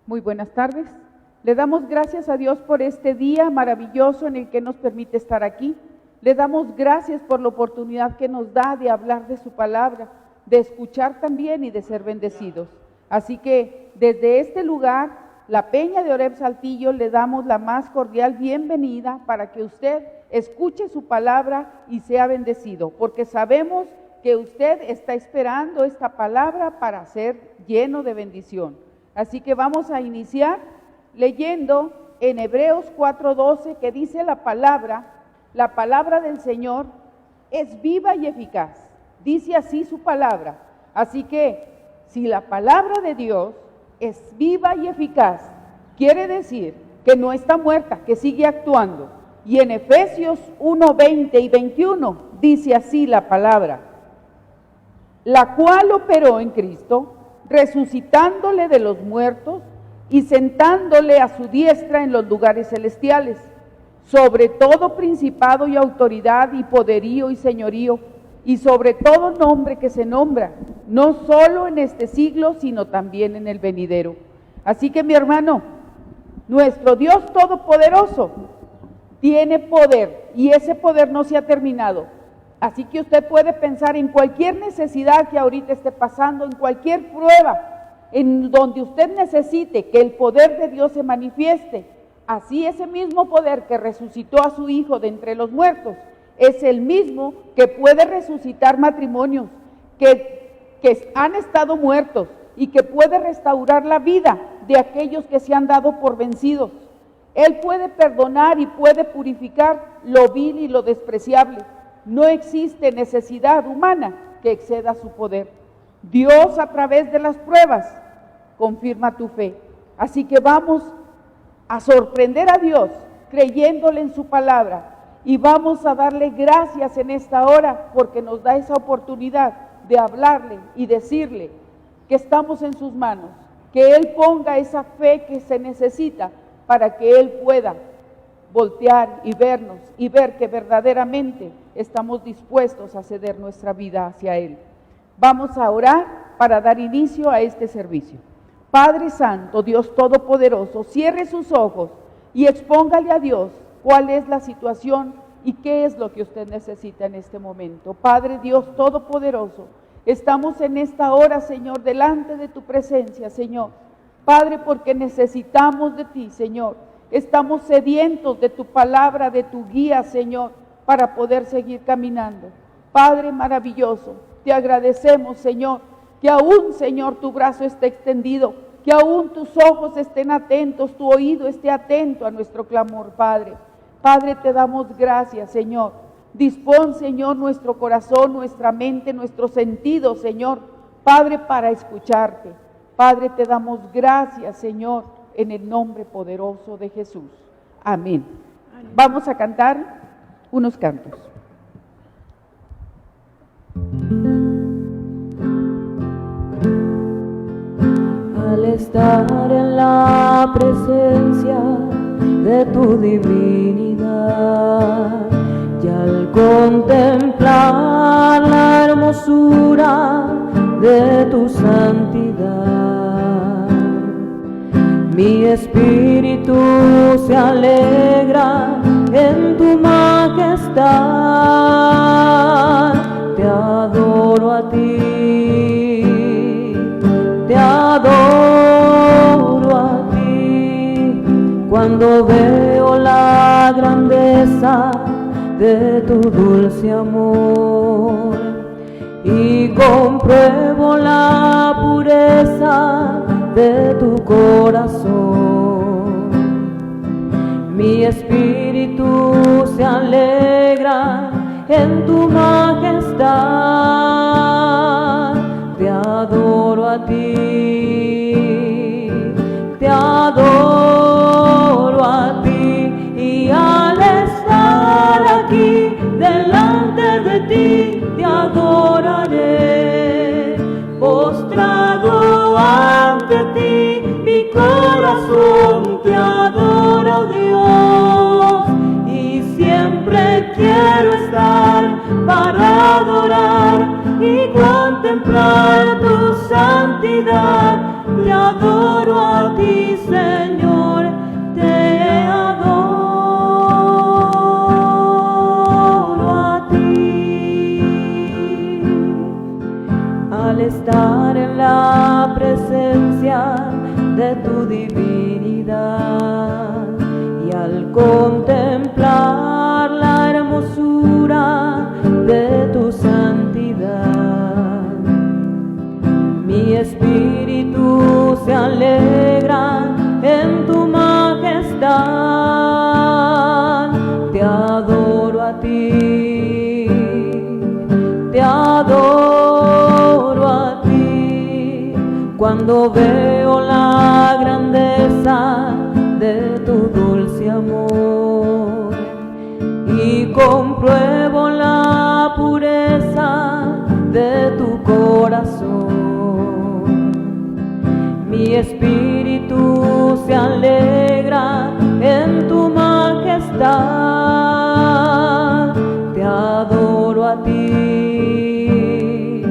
Muy buenas tardes. Le damos gracias a Dios por este día maravilloso en el que nos permite estar aquí. Le damos gracias por la oportunidad que nos da de hablar de su palabra, de escuchar también y de ser bendecidos. Así que desde este lugar, la Peña de Oreb Saltillo, le damos la más cordial bienvenida para que usted escuche su palabra y sea bendecido, porque sabemos que usted está esperando esta palabra para ser lleno de bendición. Así que vamos a iniciar leyendo en Hebreos 4:12, que dice la palabra del Señor es viva y eficaz. Dice así su palabra. Así que si la palabra de Dios es viva y eficaz, quiere decir que no está muerta, que sigue actuando. Y en Efesios 1:20 y 21 dice así la palabra, la cual operó en Cristo, resucitándole de los muertos y sentándole a su diestra en los lugares celestiales, sobre todo principado y autoridad y poderío y señorío, y sobre todo nombre que se nombra, no solo en este siglo, sino también en el venidero. Así que mi hermano, nuestro Dios Todopoderoso tiene poder, y ese poder no se ha terminado. Así que usted puede pensar en cualquier necesidad que ahorita esté pasando, en cualquier prueba, en donde usted necesite que el poder de Dios se manifieste. Así ese mismo poder que resucitó a su hijo de entre los muertos, es el mismo que puede resucitar matrimonios que han estado muertos y que puede restaurar la vida de aquellos que se han dado por vencidos. Él puede perdonar y puede purificar lo vil y lo despreciable. No existe necesidad humana que exceda su poder. Dios, a través de las pruebas, confirma tu fe. Así que vamos a sorprender a Dios creyéndole en su palabra, y vamos a darle gracias en esta hora porque nos da esa oportunidad de hablarle y decirle que estamos en sus manos, que Él ponga esa fe que se necesita para que Él pueda voltear y vernos y ver que verdaderamente estamos dispuestos a ceder nuestra vida hacia Él. Vamos a orar para dar inicio a este servicio. Padre Santo, Dios Todopoderoso, cierre sus ojos y expóngale a Dios cuál es la situación y qué es lo que usted necesita en este momento. Padre Dios Todopoderoso, estamos en esta hora, Señor, delante de tu presencia, Señor. Padre, porque necesitamos de ti, Señor. Estamos sedientos de tu palabra, de tu guía, Señor, para poder seguir caminando. Padre maravilloso, te agradecemos, Señor, que aún, Señor, tu brazo esté extendido, que aún tus ojos estén atentos, tu oído esté atento a nuestro clamor, Padre. Padre, te damos gracias, Señor. Dispón, Señor, nuestro corazón, nuestra mente, nuestros sentidos, Señor, Padre, para escucharte. Padre, te damos gracias, Señor, en el nombre poderoso de Jesús. Amén. Amén. Vamos a cantar unos cantos. Al estar en la presencia de tu divinidad y al contemplar la hermosura de tu santidad, mi espíritu se alegra en tu majestad. Te adoro a ti, te adoro a ti. Cuando veo la grandeza de tu dulce amor y compruebo la pureza de tu corazón, mi espíritu se alegra en tu majestad. Te adoro a ti, te adoro a ti, y al estar aquí delante de ti te adoraré. Postrado ante ti, mi corazón te adora, Dios, y siempre quiero estar para adorar y contemplar tu santidad. Te adoro a ti, Señor, te adoro a ti. Al estar en la presencia de tu divinidad y al contemplar la hermosura de tu santidad, mi espíritu se alegra en tu majestad. Te adoro a ti, te adoro a ti. Cuando veo la grandeza de tu dulce amor y compruebo la pureza de tu corazón, mi espíritu se alegra en tu majestad. Te adoro a ti,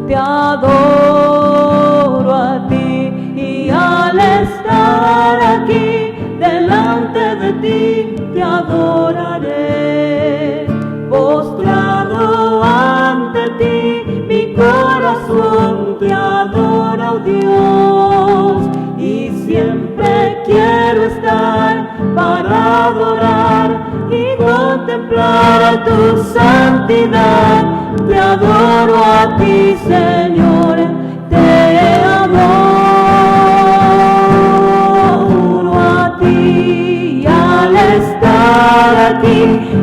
te adoro a ti, y al estar aquí delante de ti te adoraré. Postrado ante ti, mi corazón te adora, oh Dios, y siempre quiero estar para adorar y contemplar tu santidad. Te adoro a ti, Señor, te adoro a ti, y al estar aquí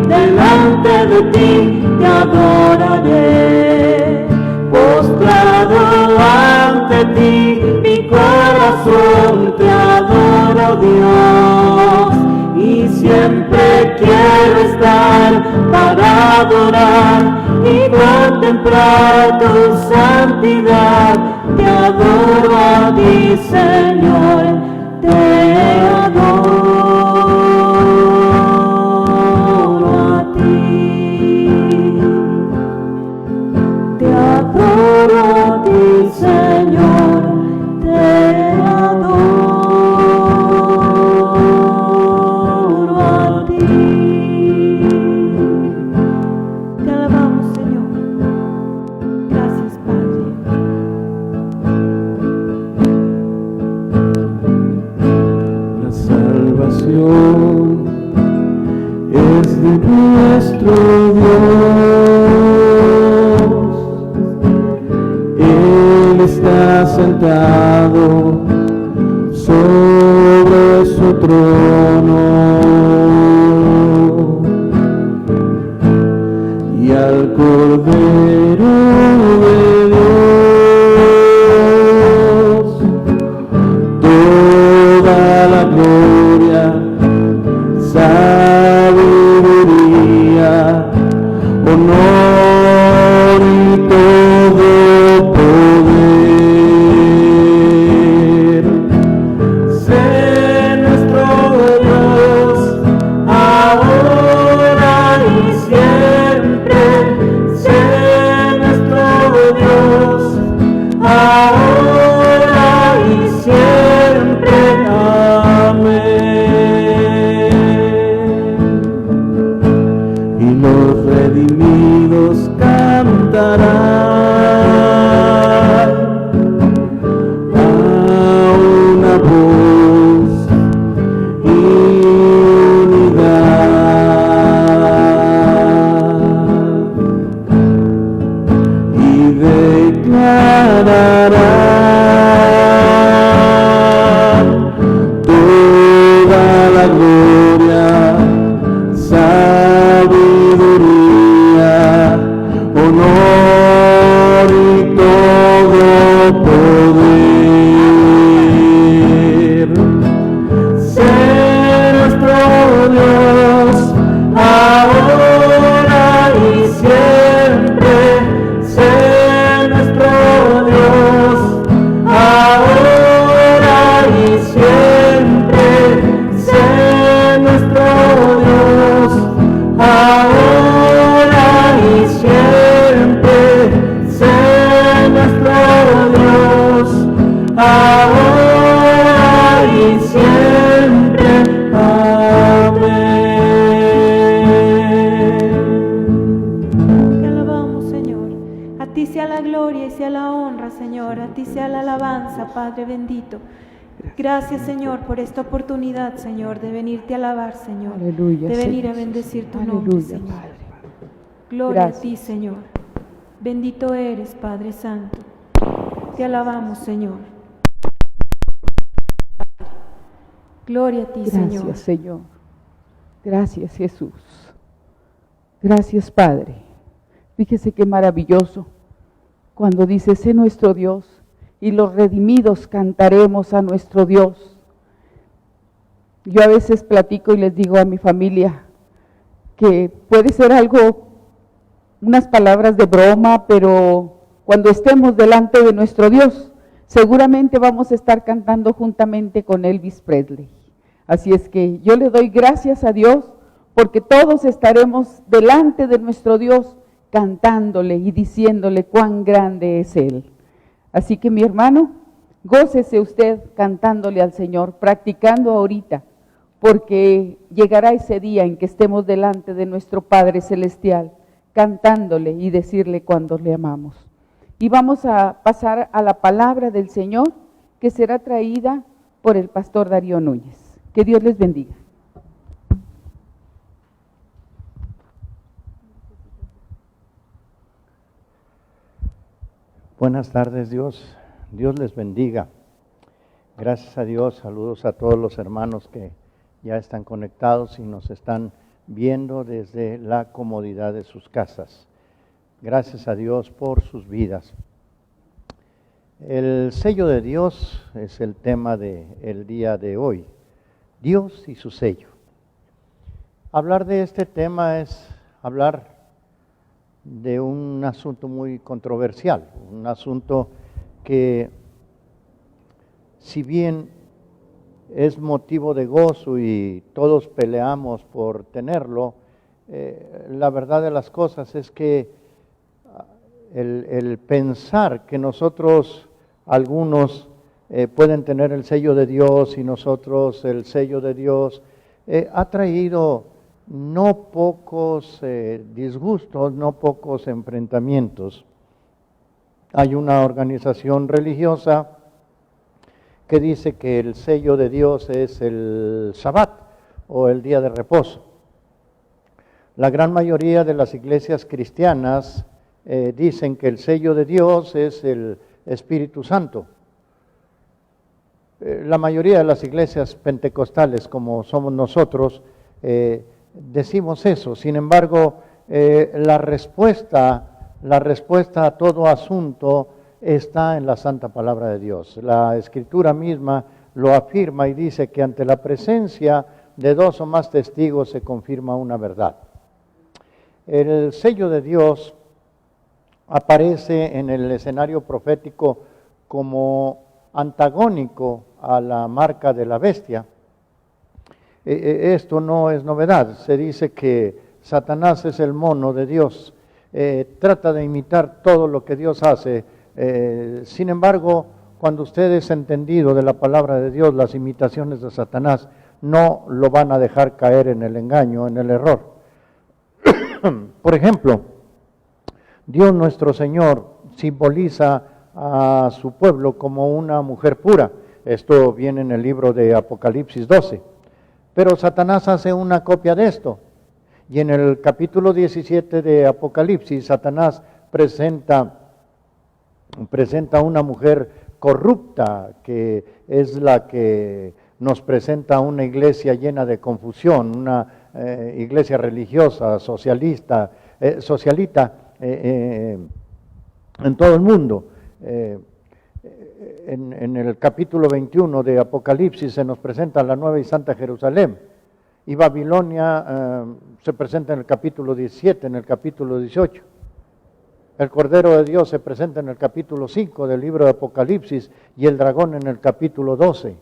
delante de ti te adoraré. Postrado ante ti, mi corazón te adora, oh Dios, y siempre quiero estar para adorar y contemplar tu santidad. Te adoro a ti, Señor, te adoro a ti. Te adoro a ti, Señor, te adoro a ti. Te alabamos, Señor. Gracias, Padre. La salvación es de nuestro Dios. Él está sentado sobre su trono, y al Cordero de Dios toda la gloria, sabiduría, honor y todo poder. Sé nuestro siempre. Amén. Te alabamos, Señor. A ti sea la gloria y sea la honra, Señor. A ti sea la alabanza, Padre bendito. Gracias, Señor, por esta oportunidad, Señor, de venirte a alabar, Señor. Aleluya, de venir Señor. a bendecir tu Aleluya, nombre, Señor. Padre. Gloria Gracias. a ti, Señor. Bendito eres, Padre Santo. Te alabamos, Señor. Gloria a ti, Señor. Gracias, Señor. Gracias, Jesús. Gracias, Padre. Fíjese qué maravilloso cuando dice, sé nuestro Dios, y los redimidos cantaremos a nuestro Dios. Yo a veces platico y les digo a mi familia que puede ser algo, unas palabras de broma, pero cuando estemos delante de nuestro Dios, seguramente vamos a estar cantando juntamente con Elvis Presley. Así es que yo le doy gracias a Dios porque todos estaremos delante de nuestro Dios cantándole y diciéndole cuán grande es Él. Así que mi hermano, gócese usted cantándole al Señor, practicando ahorita, porque llegará ese día en que estemos delante de nuestro Padre Celestial, cantándole y decirle cuánto le amamos. Y vamos a pasar a la palabra del Señor, que será traída por el pastor Darío Núñez. Que Dios les bendiga. Buenas tardes, Dios les bendiga. Gracias a Dios, saludos a todos los hermanos que ya están conectados y nos están viendo desde la comodidad de sus casas. Gracias a Dios por sus vidas. El sello de Dios es el tema del día de hoy, Dios y su sello. Hablar de este tema es hablar de un asunto muy controversial, un asunto que, si bien es motivo de gozo y todos peleamos por tenerlo, la verdad de las cosas es que el pensar que nosotros, algunos pueden tener el sello de Dios y nosotros el sello de Dios, ha traído no pocos disgustos, no pocos enfrentamientos. Hay una organización religiosa que dice que el sello de Dios es el Sabbat o el día de reposo. La gran mayoría de las iglesias cristianas dicen que el sello de Dios es el Espíritu Santo. La mayoría de las iglesias pentecostales, como somos nosotros, decimos eso. Sin embargo, la respuesta a todo asunto está en la santa palabra de Dios. La Escritura misma lo afirma y dice que ante la presencia de dos o más testigos se confirma una verdad. El sello de Dios aparece en el escenario profético como antagónico a la marca de la bestia. Esto no es novedad. Se dice que Satanás es el mono de Dios, trata de imitar todo lo que Dios hace. Sin embargo, cuando usted es entendido de la palabra de Dios, las imitaciones de Satanás no lo van a dejar caer en el engaño, en el error. Por ejemplo, Dios nuestro Señor simboliza a su pueblo como una mujer pura. Esto viene en el libro de Apocalipsis 12. Pero Satanás hace una copia de esto. Y en el capítulo 17 de Apocalipsis, Satanás presenta a una mujer corrupta, que es la que nos presenta una iglesia llena de confusión, una iglesia religiosa, socialita en todo el mundo. En el capítulo 21 de Apocalipsis se nos presenta la nueva y santa Jerusalén, y Babilonia se presenta en el capítulo 17, en el capítulo 18. El Cordero de Dios se presenta en el capítulo 5 del libro de Apocalipsis y el dragón en el capítulo 12.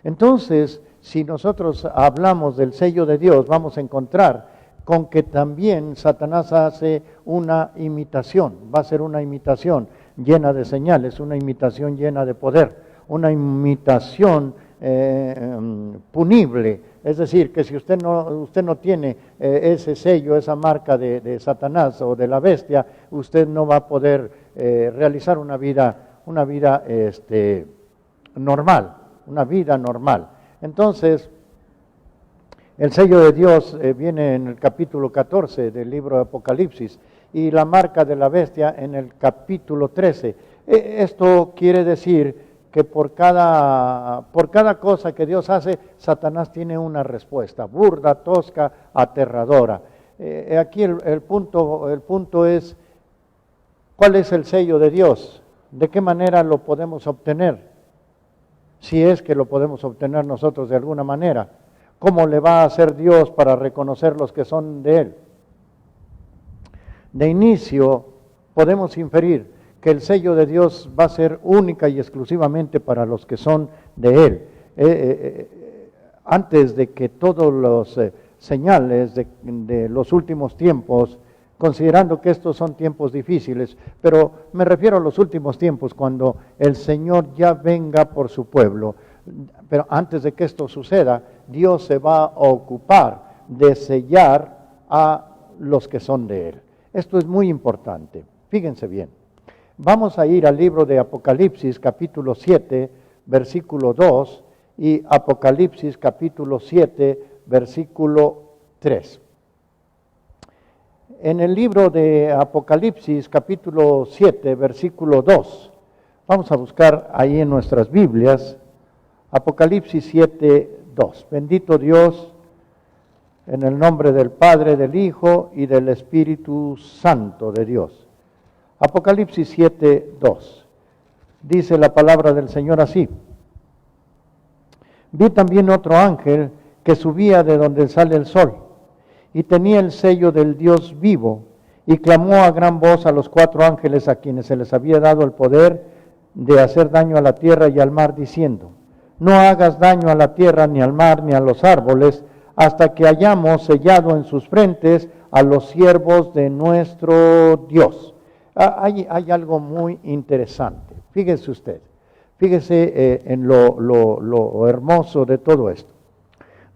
Entonces, si nosotros hablamos del sello de Dios, vamos a encontrar con que también Satanás hace una imitación, va a ser una imitación llena de señales, una imitación llena de poder, una imitación punible. Es decir, que si usted no tiene ese sello, esa marca de Satanás o de la bestia, usted no va a poder realizar una vida normal, una vida normal. Entonces, el sello de Dios viene en el capítulo 14 del libro de Apocalipsis y la marca de la bestia en el capítulo 13. Esto quiere decir que por cada cosa que Dios hace, Satanás tiene una respuesta, burda, tosca, aterradora. Aquí el punto es, ¿cuál es el sello de Dios? ¿De qué manera lo podemos obtener? Si es que lo podemos obtener nosotros de alguna manera. ¿Cómo le va a hacer Dios para reconocer los que son de Él? De inicio, podemos inferir que el sello de Dios va a ser única y exclusivamente para los que son de Él. Antes de que todos los señales de los últimos tiempos, considerando que estos son tiempos difíciles, pero me refiero a los últimos tiempos, cuando el Señor ya venga por su pueblo. Pero antes de que esto suceda, Dios se va a ocupar de sellar a los que son de Él. Esto es muy importante. Fíjense bien. Vamos a ir al libro de Apocalipsis, capítulo 7, versículo 2, y Apocalipsis, capítulo 7, versículo 3. En el libro de Apocalipsis, capítulo 7, versículo 2, vamos a buscar ahí en nuestras Biblias, Apocalipsis 7, 2. Bendito Dios, en el nombre del Padre, del Hijo y del Espíritu Santo de Dios. Apocalipsis 7, 2. Dice la palabra del Señor así: vi también otro ángel que subía de donde sale el sol, y tenía el sello del Dios vivo, y clamó a gran voz a los 4 ángeles a quienes se les había dado el poder de hacer daño a la tierra y al mar, diciendo: no hagas daño a la tierra, ni al mar, ni a los árboles, hasta que hayamos sellado en sus frentes a los siervos de nuestro Dios. Hay algo muy interesante. Fíjese usted, fíjese en lo hermoso de todo esto.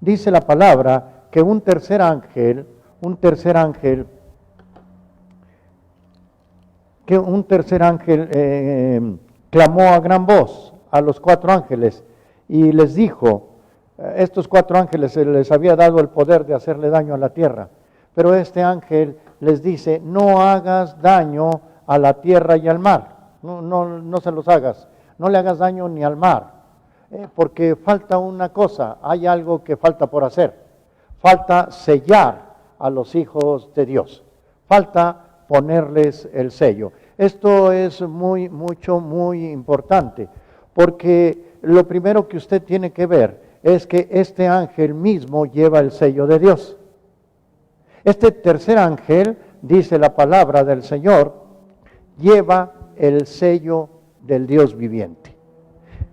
Dice la palabra que un tercer ángel clamó a gran voz a los 4 ángeles y les dijo, estos 4 ángeles se les había dado el poder de hacerle daño a la tierra, pero este ángel les dice: no hagas daño a la tierra y al mar, no se los hagas, no le hagas daño ni al mar, porque falta una cosa, hay algo que falta por hacer, falta sellar a los hijos de Dios, falta ponerles el sello. Esto es muy importante, porque lo primero que usted tiene que ver es que este ángel mismo lleva el sello de Dios. Este tercer ángel, dice la palabra del Señor, lleva el sello del Dios viviente.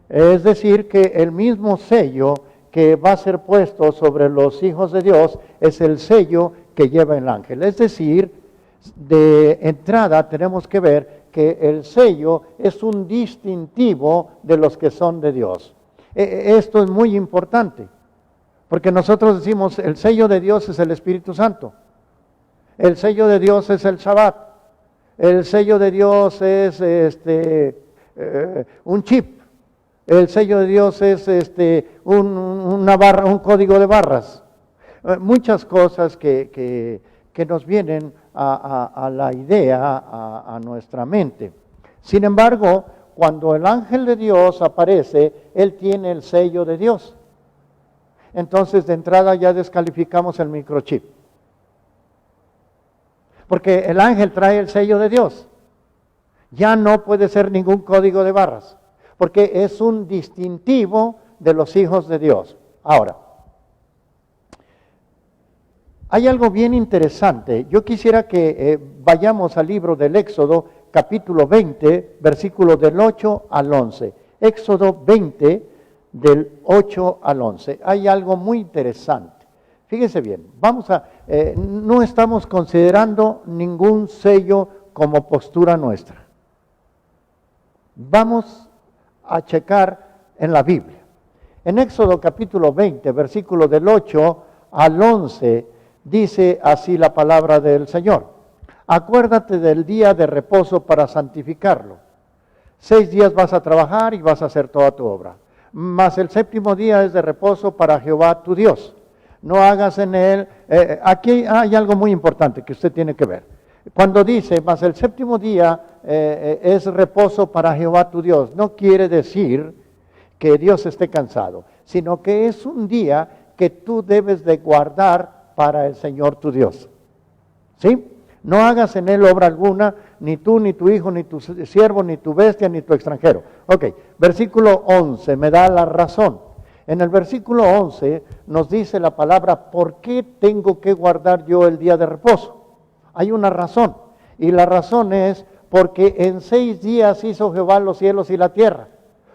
Es decir, que el mismo sello que va a ser puesto sobre los hijos de Dios es el sello que lleva el ángel. Es decir, de entrada tenemos que ver que el sello es un distintivo de los que son de Dios. Esto es muy importante, porque nosotros decimos el sello de Dios es el Espíritu Santo, el sello de Dios es el Shabbat, el sello de Dios es un chip, el sello de Dios es una barra, un código de barras, muchas cosas que nos vienen a la idea, a nuestra mente. Sin embargo, cuando el ángel de Dios aparece, él tiene el sello de Dios. Entonces, de entrada ya descalificamos el microchip. Porque el ángel trae el sello de Dios. Ya no puede ser ningún código de barras, porque es un distintivo de los hijos de Dios. Ahora, hay algo bien interesante. Yo quisiera que vayamos al libro del Éxodo, capítulo 20, versículos del 8 al 11. Éxodo 20, del 8 al 11. Hay algo muy interesante. Fíjese bien, no estamos considerando ningún sello como postura nuestra. Vamos a checar en la Biblia. En Éxodo capítulo 20, versículo del 8 al 11, dice así la palabra del Señor. Acuérdate del día de reposo para santificarlo. 6 días vas a trabajar y vas a hacer toda tu obra. Mas el séptimo día es de reposo para Jehová tu Dios. No hagas en él, aquí hay algo muy importante que usted tiene que ver. Cuando dice, mas el séptimo día es reposo para Jehová tu Dios, no quiere decir que Dios esté cansado, sino que es un día que tú debes de guardar para el Señor tu Dios. ¿Sí? No hagas en él obra alguna, ni tú, ni tu hijo, ni tu siervo, ni tu bestia, ni tu extranjero. Ok, versículo 11 me da la razón. En el versículo 11 nos dice la palabra, ¿por qué tengo que guardar yo el día de reposo? Hay una razón, y la razón es porque en 6 días hizo Jehová los cielos y la tierra.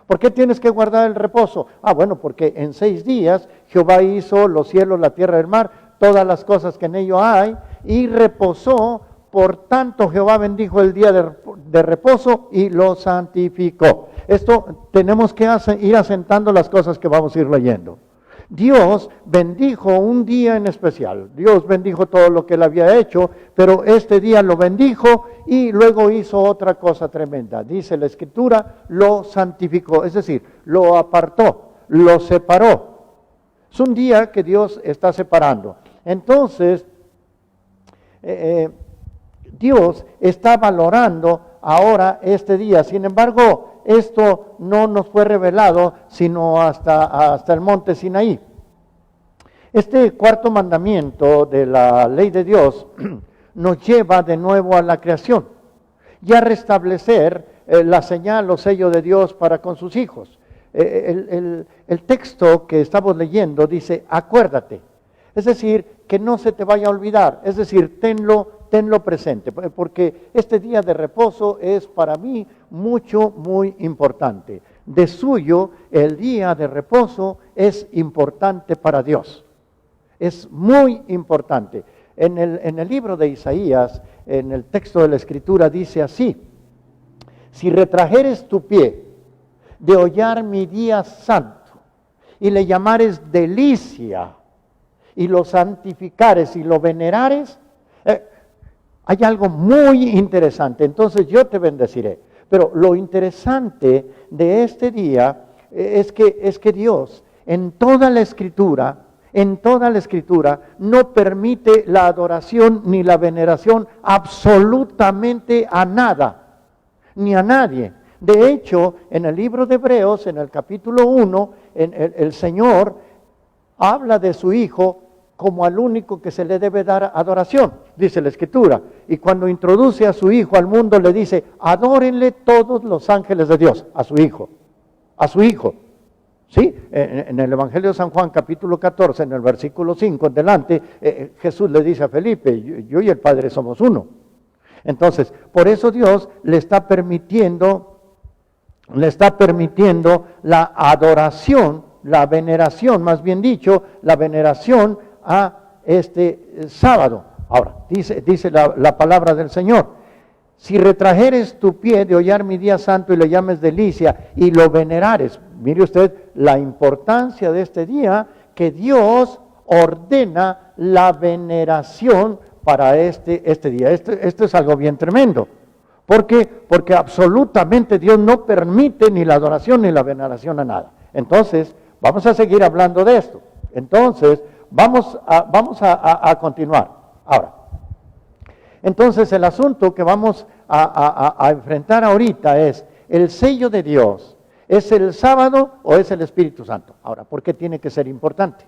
¿Por qué tienes que guardar el reposo? Bueno, porque en 6 días Jehová hizo los cielos, la tierra y el mar, todas las cosas que en ello hay, y reposó. Por tanto Jehová bendijo el día de reposo y lo santificó. Esto tenemos que ir asentando las cosas que vamos a ir leyendo. Dios bendijo un día en especial. Dios bendijo todo lo que él había hecho, pero este día lo bendijo y luego hizo otra cosa tremenda. Dice la Escritura, lo santificó, es decir, lo apartó, lo separó. Es un día que Dios está separando. Entonces, Dios está valorando ahora este día. Sin embargo, esto no nos fue revelado sino hasta el monte Sinaí. Este cuarto mandamiento de la ley de Dios nos lleva de nuevo a la creación y a restablecer la señal o sello de Dios para con sus hijos. El texto que estamos leyendo dice, acuérdate. Es decir, que no se te vaya a olvidar, es decir, tenlo presente, porque este día de reposo es para mí muy importante. De suyo, el día de reposo es importante para Dios, es muy importante. En el libro de Isaías, en el texto de la Escritura dice así, si retrajeres tu pie de hollar mi día santo y le llamares delicia, y lo santificares y lo venerares, hay algo muy interesante. Entonces yo te bendeciré. Pero lo interesante de este día es que Dios en toda la Escritura, no permite la adoración ni la veneración absolutamente a nada, ni a nadie. De hecho, en el libro de Hebreos, en el capítulo 1, el Señor habla de su Hijo como al único que se le debe dar adoración, dice la Escritura. Y cuando introduce a su Hijo al mundo le dice, adórenle todos los ángeles de Dios, a su Hijo. ¿Sí? En el Evangelio de San Juan, capítulo 14, en el versículo 5 en delante, Jesús le dice a Felipe, yo y el Padre somos uno. Entonces, por eso Dios le está permitiendo la adoración, la veneración, más bien dicho, la veneración a este sábado. Ahora, dice la palabra del Señor, si retrajeres tu pie de hollar mi día santo y le llames delicia y lo venerares, mire usted la importancia de este día, que Dios ordena la veneración para este día. Esto es algo bien tremendo. ¿Por qué? Porque absolutamente Dios no permite ni la adoración ni la veneración a nada. Entonces, vamos a seguir hablando de esto. Entonces, vamos a continuar. Ahora, entonces el asunto que vamos a enfrentar ahorita es, ¿el sello de Dios es el sábado o es el Espíritu Santo? Ahora, ¿por qué tiene que ser importante?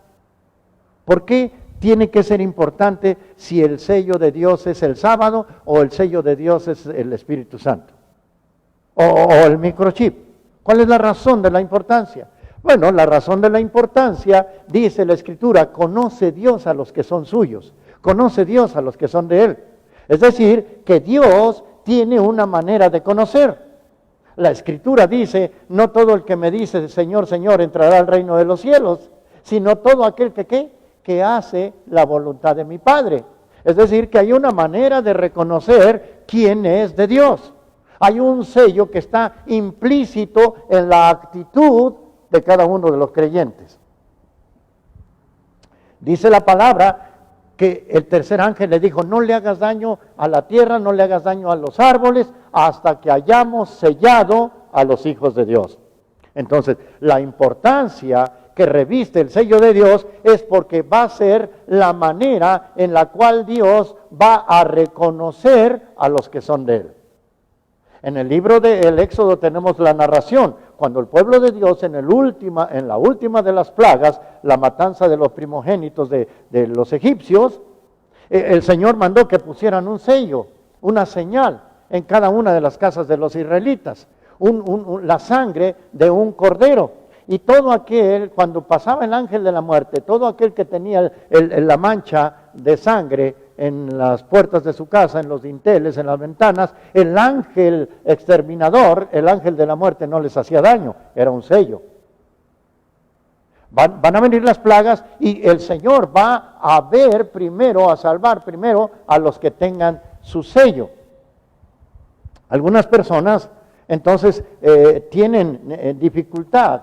¿Por qué tiene que ser importante si el sello de Dios es el sábado o el sello de Dios es el Espíritu Santo? O el microchip. ¿Cuál es la razón de la importancia? Bueno, la razón de la importancia, dice la Escritura, conoce Dios a los que son suyos, conoce Dios a los que son de Él. Es decir, que Dios tiene una manera de conocer. La Escritura dice, no todo el que me dice Señor, Señor entrará al reino de los cielos, sino todo aquel que hace la voluntad de mi Padre. Es decir, que hay una manera de reconocer quién es de Dios. Hay un sello que está implícito en la actitud de cada uno de los creyentes. Dice la palabra que el tercer ángel le dijo, no le hagas daño a la tierra, no le hagas daño a los árboles, hasta que hayamos sellado a los hijos de Dios. Entonces, la importancia que reviste el sello de Dios es porque va a ser la manera en la cual Dios va a reconocer a los que son de Él. En el libro del Éxodo tenemos la narración, cuando el pueblo de Dios en la última de las plagas, la matanza de los primogénitos de los egipcios, el Señor mandó que pusieran un sello, una señal en cada una de las casas de los israelitas, la sangre de un cordero. Y todo aquel, cuando pasaba el ángel de la muerte, todo aquel que tenía la mancha de sangre en las puertas de su casa, en los dinteles, en las ventanas, el ángel exterminador, el ángel de la muerte no les hacía daño, era un sello. Van a venir las plagas y el Señor va a ver primero, a salvar primero a los que tengan su sello. Algunas personas entonces tienen dificultad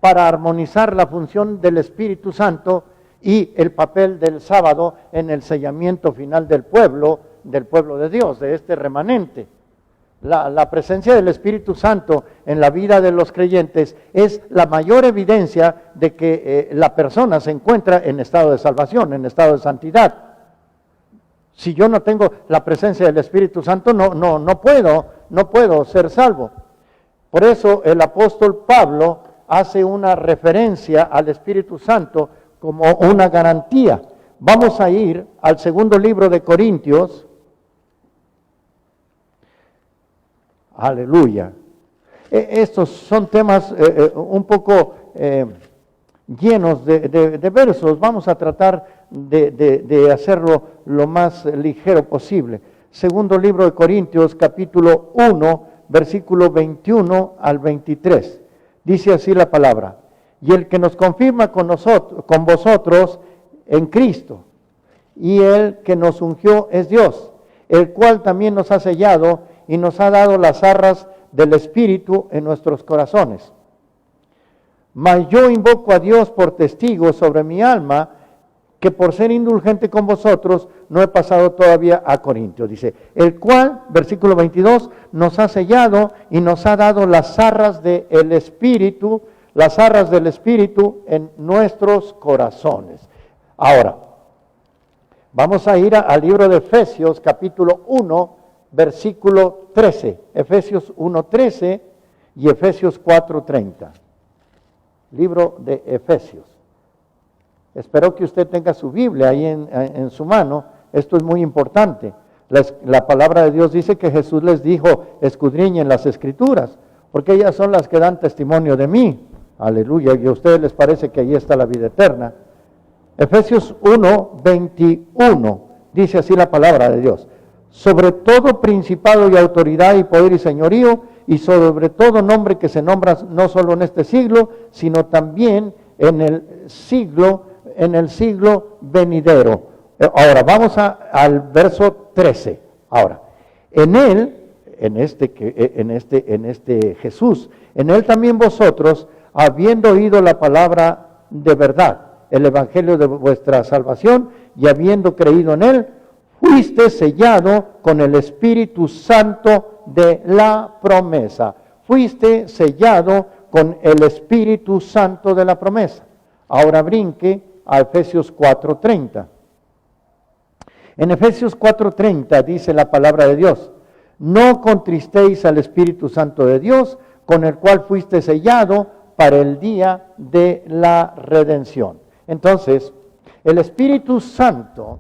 para armonizar la función del Espíritu Santo y el papel del sábado en el sellamiento final del pueblo de Dios, de este remanente. La presencia del Espíritu Santo en la vida de los creyentes es la mayor evidencia de que la persona se encuentra en estado de salvación, en estado de santidad. Si yo no tengo la presencia del Espíritu Santo, no puedo ser salvo. Por eso el apóstol Pablo hace una referencia al Espíritu Santo como una garantía. Vamos a ir al segundo libro de Corintios. Aleluya. Estos son temas un poco llenos de versos. Vamos a tratar de hacerlo lo más ligero posible. Segundo libro de Corintios, capítulo 1, versículo 21 al 23. Dice así la palabra: y el que nos confirma con vosotros en Cristo, y el que nos ungió es Dios, el cual también nos ha sellado y nos ha dado las arras del Espíritu en nuestros corazones. Mas yo invoco a Dios por testigo sobre mi alma, que por ser indulgente con vosotros no he pasado todavía a Corintios. Dice, el cual, versículo 22, nos ha sellado y nos ha dado las arras del Espíritu en nuestros corazones. Ahora, vamos a ir al libro de Efesios, capítulo 1, versículo 13. Efesios 1:13 y Efesios 4:30. Libro de Efesios. Espero que usted tenga su Biblia ahí en su mano. Esto es muy importante. La palabra de Dios dice que Jesús les dijo, escudriñen las Escrituras, porque ellas son las que dan testimonio de mí. Aleluya. Y a ustedes les parece que ahí está la vida eterna. Efesios 1:21 dice así la palabra de Dios: sobre todo principado y autoridad y poder y señorío, y sobre todo nombre que se nombra no solo en este siglo, sino también en el siglo venidero. Ahora vamos al verso 13. Ahora, en este Jesús, en él también vosotros, habiendo oído la palabra de verdad, el evangelio de vuestra salvación, y habiendo creído en él, fuiste sellado con el Espíritu Santo de la promesa. Fuiste sellado con el Espíritu Santo de la promesa. Ahora brinque a Efesios 4:30. En Efesios 4:30 dice la palabra de Dios: no contristéis al Espíritu Santo de Dios, con el cual fuiste sellado para el día de la redención. Entonces, el Espíritu Santo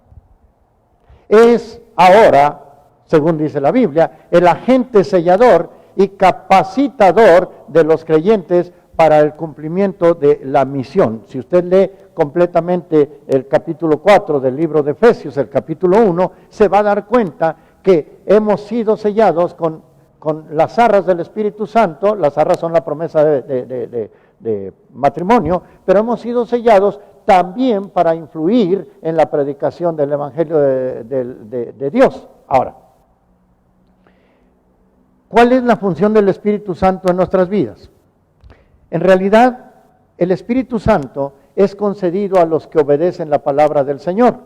es ahora, según dice la Biblia, el agente sellador y capacitador de los creyentes para el cumplimiento de la misión. Si usted lee completamente el capítulo 4 del libro de Efesios, el capítulo 1, se va a dar cuenta que hemos sido sellados con las arras del Espíritu Santo. Las arras son la promesa de matrimonio, pero hemos sido sellados también para influir en la predicación del Evangelio de Dios. Ahora, ¿cuál es la función del Espíritu Santo en nuestras vidas? En realidad, el Espíritu Santo es concedido a los que obedecen la palabra del Señor.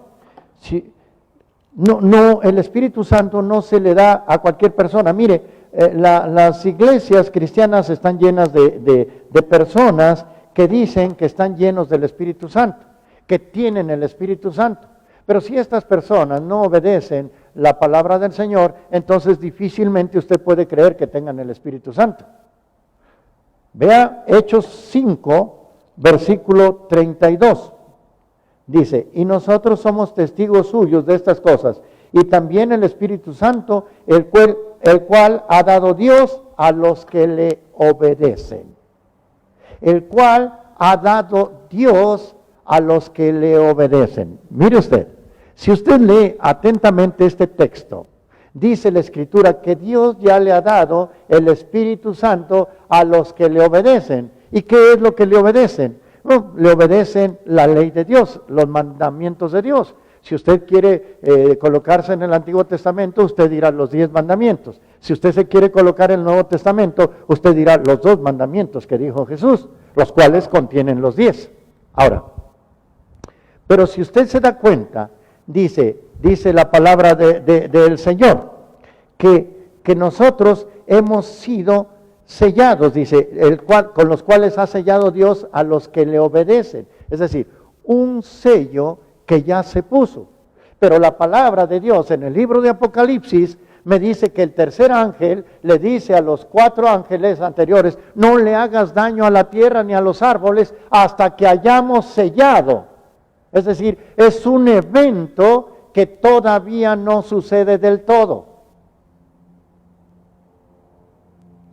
El Espíritu Santo no se le da a cualquier persona. Mire, las iglesias cristianas están llenas de personas que dicen que están llenos del Espíritu Santo, que tienen el Espíritu Santo. Pero si estas personas no obedecen la palabra del Señor, entonces difícilmente usted puede creer que tengan el Espíritu Santo. Vea Hechos 5, versículo 32. Dice, y nosotros somos testigos suyos de estas cosas, y también el Espíritu Santo, el cual ha dado Dios a los que le obedecen. El cual ha dado Dios a los que le obedecen. Mire usted, si usted lee atentamente este texto, dice la Escritura que Dios ya le ha dado el Espíritu Santo a los que le obedecen. ¿Y qué es lo que le obedecen? No, le obedecen la ley de Dios, los mandamientos de Dios. Si usted quiere colocarse en el Antiguo Testamento, usted dirá los 10 mandamientos. Si usted se quiere colocar en el Nuevo Testamento, usted dirá los 2 mandamientos que dijo Jesús, los cuales contienen los 10. Ahora, pero si usted se da cuenta, dice la palabra del Señor, que nosotros hemos sido sellados, dice, con los cuales ha sellado Dios a los que le obedecen. Es decir, un sello que ya se puso. Pero la palabra de Dios en el libro de Apocalipsis me dice que el tercer ángel le dice a los 4 ángeles anteriores, no le hagas daño a la tierra ni a los árboles hasta que hayamos sellado. Es decir, es un evento que todavía no sucede del todo.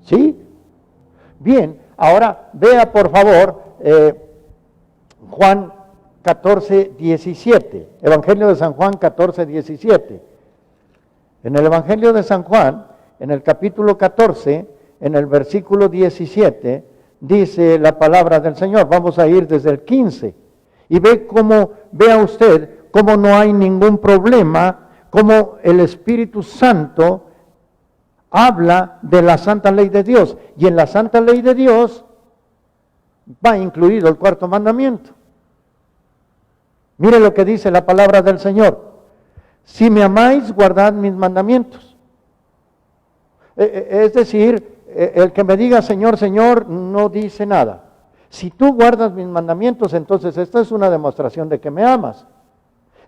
¿Sí? Bien, ahora vea por favor Juan 14, 17, Evangelio de San Juan 14, 17. En el Evangelio de San Juan, en el capítulo 14, en el versículo 17, dice la palabra del Señor. Vamos a ir desde el 15 y vea usted cómo no hay ningún problema, cómo el Espíritu Santo habla de la santa ley de Dios, y en la santa ley de Dios va incluido el 4º mandamiento. Mire lo que dice la palabra del Señor: si me amáis, guardad mis mandamientos. Es decir, el que me diga Señor, Señor, no dice nada. Si tú guardas mis mandamientos, entonces esta es una demostración de que me amas.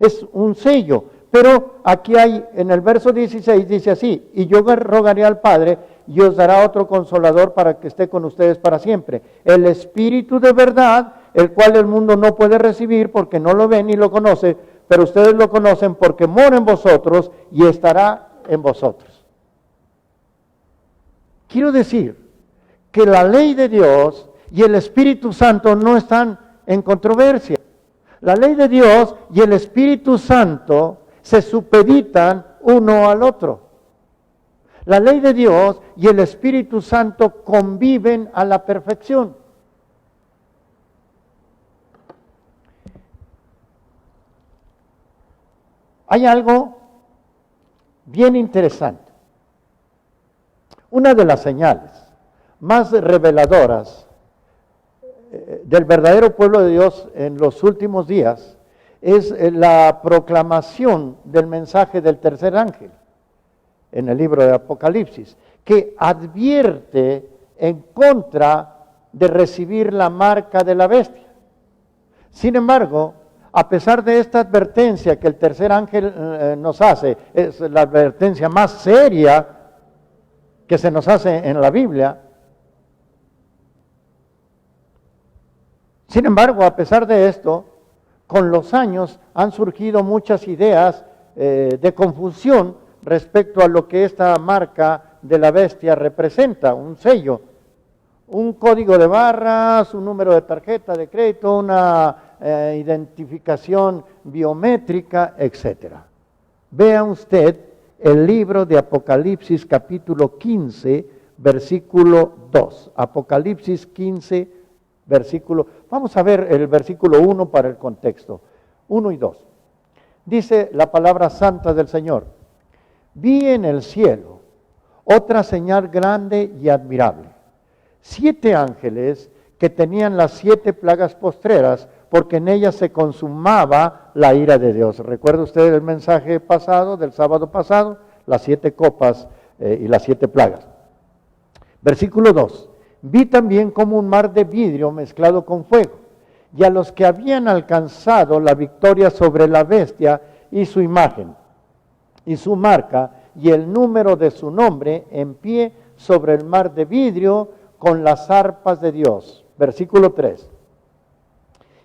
Es un sello. Pero aquí hay, en el verso 16, dice así, y yo rogaré al Padre, y os dará otro consolador para que esté con ustedes para siempre. El Espíritu de verdad, el cual el mundo no puede recibir porque no lo ve ni lo conoce, pero ustedes lo conocen porque mora en vosotros y estará en vosotros. Quiero decir que la ley de Dios y el Espíritu Santo no están en controversia. La ley de Dios y el Espíritu Santo se supeditan uno al otro. La ley de Dios y el Espíritu Santo conviven a la perfección. Hay algo bien interesante. Una de las señales más reveladoras del verdadero pueblo de Dios en los últimos días es la proclamación del mensaje del tercer ángel en el libro de Apocalipsis, que advierte en contra de recibir la marca de la bestia. Sin embargo, a pesar de esta advertencia que el tercer ángel nos hace, es la advertencia más seria que se nos hace en la Biblia. Sin embargo, a pesar de esto, con los años han surgido muchas ideas de confusión respecto a lo que esta marca de la bestia representa, un sello, un código de barras, un número de tarjeta de crédito, una identificación biométrica, etc. Vea usted el libro de Apocalipsis capítulo 15, versículo 2. Apocalipsis 15, versículo, vamos a ver el versículo 1 para el contexto, 1 y 2. Dice la palabra santa del Señor: vi en el cielo otra señal grande y admirable, 7 ángeles que tenían las 7 plagas postreras, porque en ellas se consumaba la ira de Dios. ¿Recuerda usted el mensaje pasado, del sábado pasado? Las 7 copas y las 7 plagas. Versículo 2. Vi también como un mar de vidrio mezclado con fuego, y a los que habían alcanzado la victoria sobre la bestia y su imagen, y su marca, y el número de su nombre, en pie sobre el mar de vidrio, con las arpas de Dios. Versículo 3.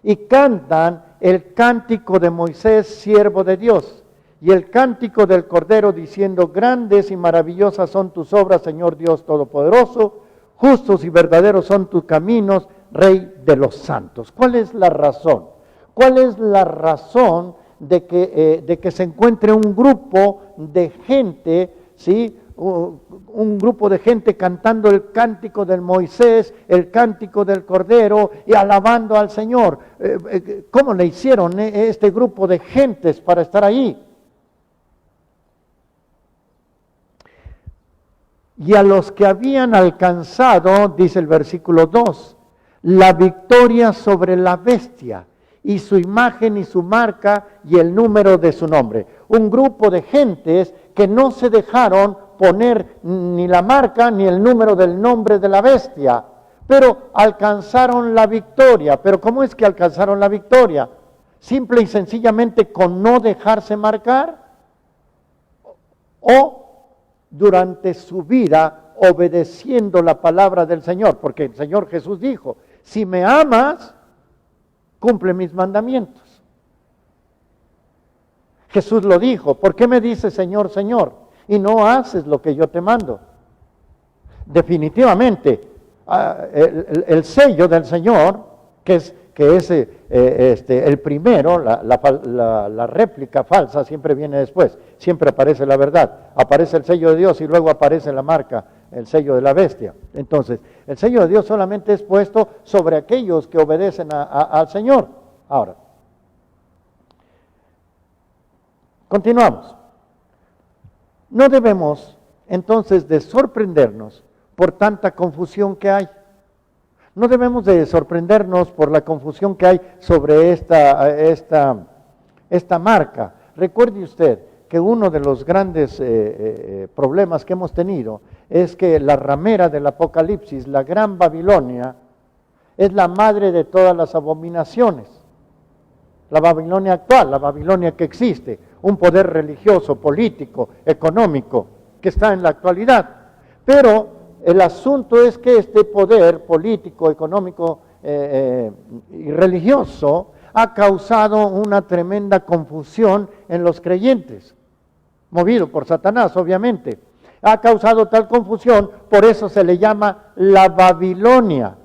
Y cantan el cántico de Moisés, siervo de Dios, y el cántico del Cordero, diciendo: grandes y maravillosas son tus obras, Señor Dios Todopoderoso, justos y verdaderos son tus caminos, Rey de los santos. ¿Cuál es la razón? ¿Cuál es la razón de que se encuentre un grupo de gente, ¿sí? Un grupo de gente cantando el cántico del Moisés, el cántico del Cordero y alabando al Señor? ¿Cómo le hicieron este grupo de gentes para estar ahí? Y a los que habían alcanzado, dice el versículo 2, la victoria sobre la bestia, y su imagen y su marca y el número de su nombre. Un grupo de gentes que no se dejaron poner ni la marca ni el número del nombre de la bestia, pero alcanzaron la victoria. ¿Pero cómo es que alcanzaron la victoria? Simple y sencillamente con no dejarse marcar, o durante su vida obedeciendo la palabra del Señor, porque el Señor Jesús dijo: si me amas, cumple mis mandamientos. Jesús lo dijo: ¿por qué me dices Señor, Señor, y no haces lo que yo te mando? Definitivamente, el sello del Señor, que es el primero, la réplica falsa siempre viene después, siempre aparece la verdad, aparece el sello de Dios y luego aparece la marca, el sello de la bestia. Entonces, el sello de Dios solamente es puesto sobre aquellos que obedecen al Señor. Ahora, continuamos. No debemos entonces de sorprendernos por tanta confusión que hay. No debemos de sorprendernos por la confusión que hay sobre esta marca. Recuerde usted que uno de los grandes problemas que hemos tenido es que la ramera del Apocalipsis, la Gran Babilonia, es la madre de todas las abominaciones. La Babilonia actual, la Babilonia que existe, un poder religioso, político, económico, que está en la actualidad. Pero el asunto es que este poder político, económico y religioso ha causado una tremenda confusión en los creyentes, movido por Satanás, obviamente. Ha causado tal confusión, por eso se le llama la Babilonia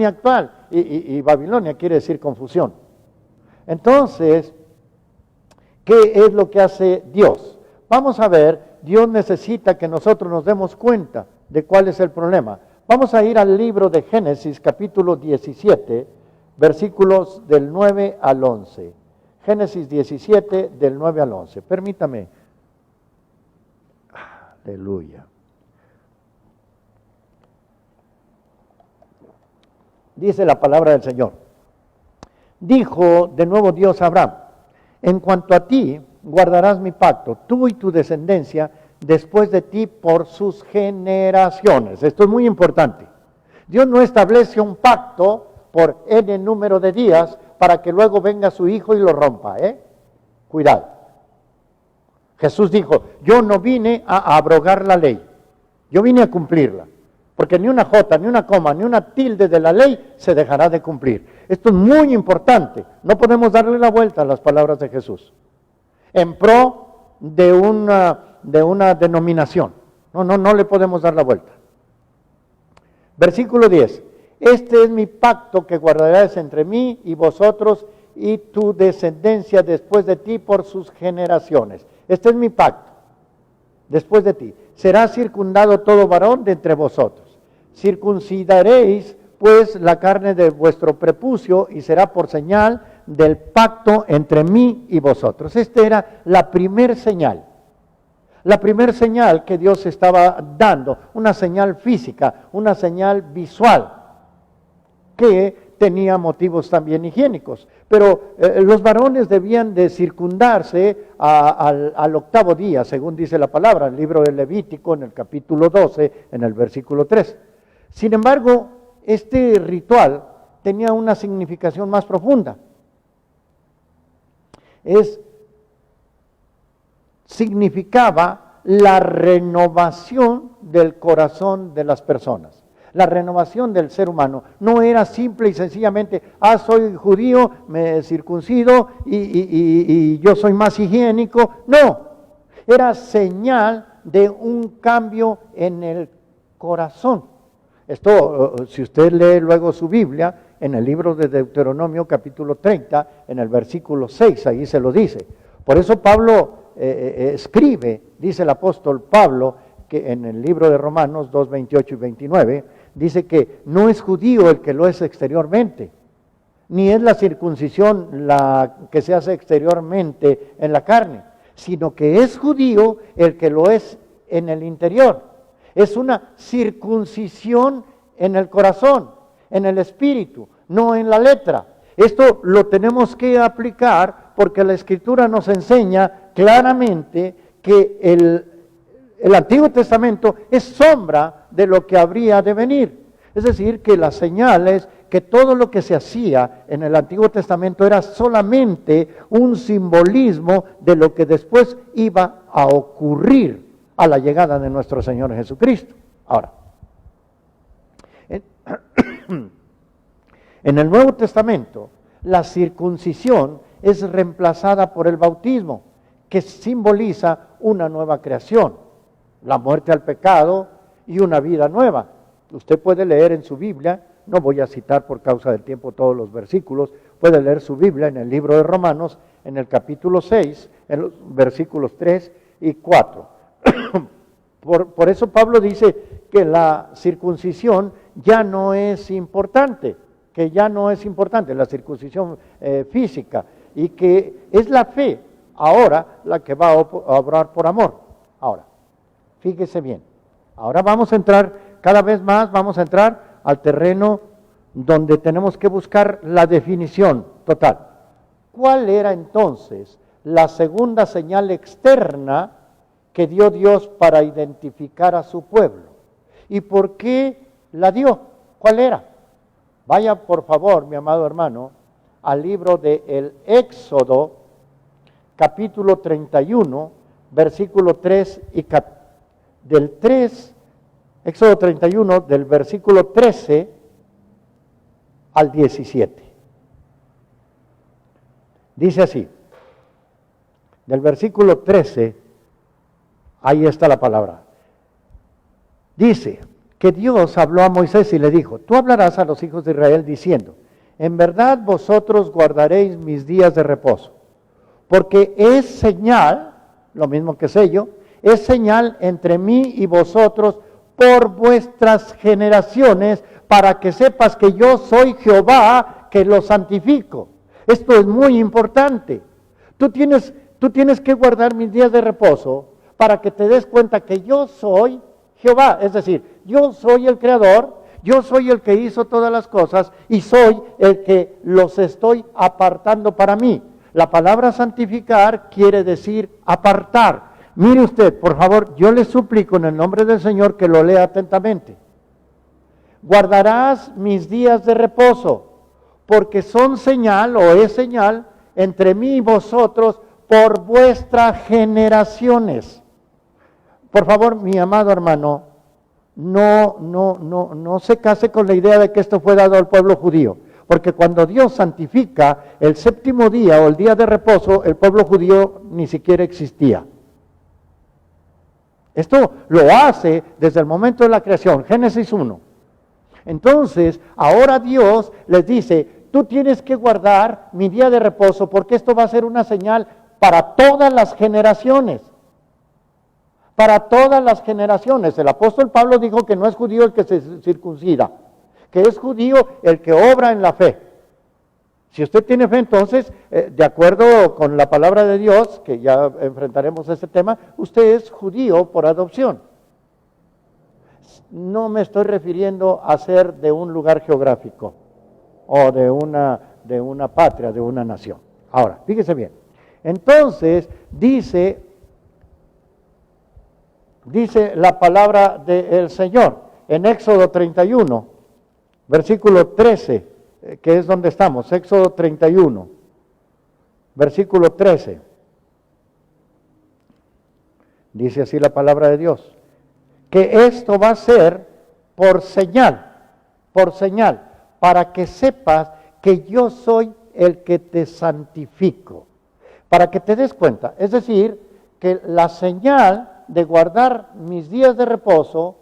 actual. Y Babilonia quiere decir confusión. Entonces, ¿qué es lo que hace Dios? Vamos a ver, Dios necesita que nosotros nos demos cuenta de cuál es el problema. Vamos a ir al libro de Génesis, capítulo 17, versículos del 9 al 11. Génesis 17, del 9 al 11. Permítame. Aleluya. Dice la palabra del Señor. Dijo de nuevo Dios a Abraham: en cuanto a ti, guardarás mi pacto, tú y tu descendencia después de ti por sus generaciones. Esto es muy importante. Dios no establece un pacto por n número de días para que luego venga su hijo y lo rompa, Cuidado. Jesús dijo: yo no vine a abrogar la ley, yo vine a cumplirla, porque ni una jota, ni una coma, ni una tilde de la ley se dejará de cumplir. Esto es muy importante, no podemos darle la vuelta a las palabras de Jesús en pro de una denominación. No le podemos dar la vuelta. Versículo 10. Este es mi pacto que guardarás entre mí y vosotros y tu descendencia después de ti por sus generaciones. Este es mi pacto después de ti. Será circundado todo varón de entre vosotros. Circuncidaréis pues la carne de vuestro prepucio y será por señal del pacto entre mí y vosotros. Esta era la primer señal. La primer señal que Dios estaba dando, una señal física, una señal visual. que tenía motivos también higiénicos. Pero los varones debían de circundarse al octavo día, según dice la palabra, en el libro de Levítico, en el capítulo 12, en el versículo 3. Sin embargo, este ritual tenía una significación más profunda. Significaba la renovación del corazón de las personas. La renovación del ser humano no era simple y sencillamente, soy judío, me circuncido y yo soy más higiénico. No, era señal de un cambio en el corazón. Esto, si usted lee luego su Biblia, en el libro de Deuteronomio capítulo 30, en el versículo 6, ahí se lo dice. Por eso Pablo escribe, dice el apóstol Pablo, que en el libro de Romanos 2, 28 y 29, dice que no es judío el que lo es exteriormente, ni es la circuncisión la que se hace exteriormente en la carne, sino que es judío el que lo es en el interior. Es una circuncisión en el corazón, en el espíritu, no en la letra. Esto lo tenemos que aplicar porque la Escritura nos enseña claramente que el Antiguo Testamento es sombra de lo que habría de venir. Es decir, que las señales, que todo lo que se hacía en el Antiguo Testamento era solamente un simbolismo de lo que después iba a ocurrir a la llegada de nuestro Señor Jesucristo. Ahora, en el Nuevo Testamento, la circuncisión es reemplazada por el bautismo, que simboliza una nueva creación, la muerte al pecado y una vida nueva. Usted puede leer en su Biblia, no voy a citar por causa del tiempo todos los versículos, puede leer su Biblia en el libro de Romanos, en el capítulo 6, en los versículos 3 y 4. Por eso Pablo dice que la circuncisión ya no es importante, la circuncisión física, y que es la fe ahora la que va a obrar por amor. Ahora, fíjese bien, ahora vamos a entrar cada vez más, al terreno donde tenemos que buscar la definición total. ¿Cuál era entonces la segunda señal externa que dio Dios para identificar a su pueblo? ¿Y por qué la dio? ¿Cuál era? Vaya por favor, mi amado hermano, al libro del Éxodo, capítulo 31, versículo 3 y Éxodo 31, del versículo 13 al 17. Dice así, del versículo 13, ahí está la palabra. Dice que Dios habló a Moisés y le dijo, tú hablarás a los hijos de Israel diciendo, en verdad vosotros guardaréis mis días de reposo, porque es señal, lo mismo que sello, es señal entre mí y vosotros por vuestras generaciones, para que sepas que yo soy Jehová, que los santifico. Esto es muy importante. Tú tienes que guardar mis días de reposo para que te des cuenta que yo soy Jehová, es decir, yo soy el Creador, yo soy el que hizo todas las cosas y soy el que los estoy apartando para mí. La palabra santificar quiere decir apartar. Mire usted, por favor, yo le suplico en el nombre del Señor que lo lea atentamente. Guardarás mis días de reposo, porque son señal o es señal entre mí y vosotros por vuestras generaciones. Por favor, mi amado hermano, no se case con la idea de que esto fue dado al pueblo judío, porque cuando Dios santifica el séptimo día o el día de reposo, el pueblo judío ni siquiera existía. Esto lo hace desde el momento de la creación, Génesis 1. Entonces, ahora Dios les dice, tú tienes que guardar mi día de reposo porque esto va a ser una señal para todas las generaciones. Para todas las generaciones. El apóstol Pablo dijo que no es judío el que se circuncida, que es judío el que obra en la fe. Si usted tiene fe, entonces, de acuerdo con la palabra de Dios, que ya enfrentaremos ese tema, usted es judío por adopción. No me estoy refiriendo a ser de un lugar geográfico. o de una patria, de una nación. Ahora, fíjese bien. Entonces, dice la palabra del Señor en Éxodo 31, versículo 13, que es donde estamos, Éxodo 31, versículo 13. Dice así la palabra de Dios, que esto va a ser por señal, para que sepas que yo soy el que te santifico, para que te des cuenta. Es decir, que la señal de guardar mis días de reposo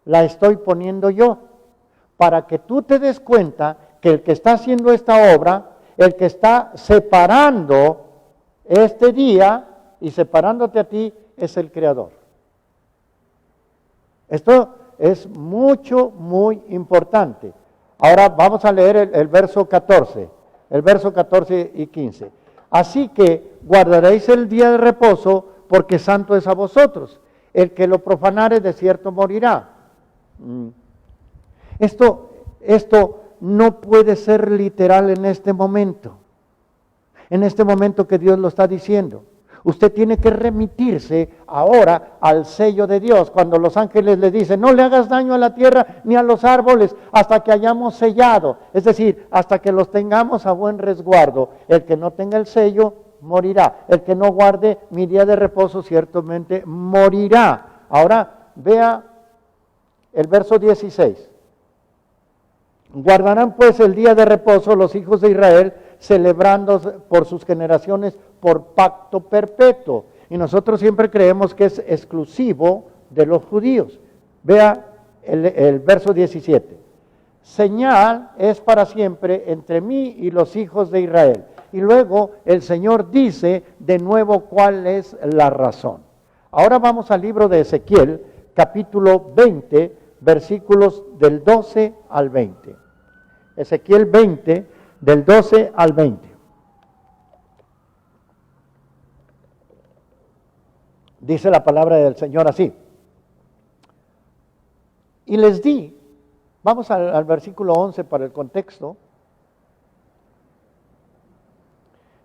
la estoy poniendo yo, para que tú te des cuenta que el que está haciendo esta obra, el que está separando este día y separándote a ti, es el Creador. Esto es muy importante. Ahora vamos a leer el verso 14, el verso 14 y 15. Así que guardaréis el día de reposo, porque santo es a vosotros. El que lo profanare de cierto morirá. Esto no puede ser literal en este momento que Dios lo está diciendo. Usted tiene que remitirse ahora al sello de Dios, cuando los ángeles le dicen, no le hagas daño a la tierra ni a los árboles hasta que hayamos sellado, es decir, hasta que los tengamos a buen resguardo. El que no tenga el sello morirá, el que no guarde mi día de reposo ciertamente morirá. Ahora vea el verso 16. Guardarán pues el día de reposo los hijos de Israel, celebrando por sus generaciones por pacto perpetuo. Y nosotros siempre creemos que es exclusivo de los judíos. Vea el verso 17. Señal es para siempre entre mí y los hijos de Israel. Y luego el Señor dice de nuevo cuál es la razón. Ahora vamos al libro de Ezequiel, capítulo 20, versículos del 12 al 20. Ezequiel 20, del 12 al 20. Dice la palabra del Señor así. Y les di, vamos al versículo 11 para el contexto.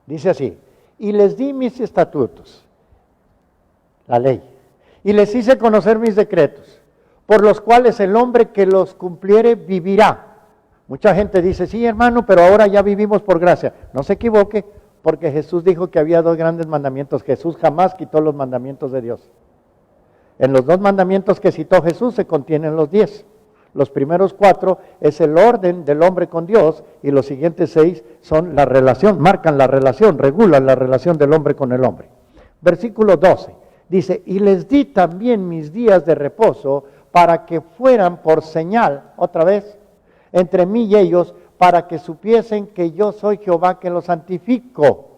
Dice así, y les di mis estatutos, la ley, y les hice conocer mis decretos, por los cuales el hombre que los cumpliere vivirá. Mucha gente dice, sí hermano, pero ahora ya vivimos por gracia. No se equivoque, porque Jesús dijo que había dos grandes mandamientos. Jesús jamás quitó los mandamientos de Dios. En los dos mandamientos que citó Jesús se contienen los 10. Los primeros 4 es el orden del hombre con Dios, y los siguientes 6 son la relación, marcan la relación, regulan la relación del hombre con el hombre. Versículo 12 dice, y les di también mis días de reposo para que fueran por señal, otra vez, entre mí y ellos, para que supiesen que yo soy Jehová que los santifico.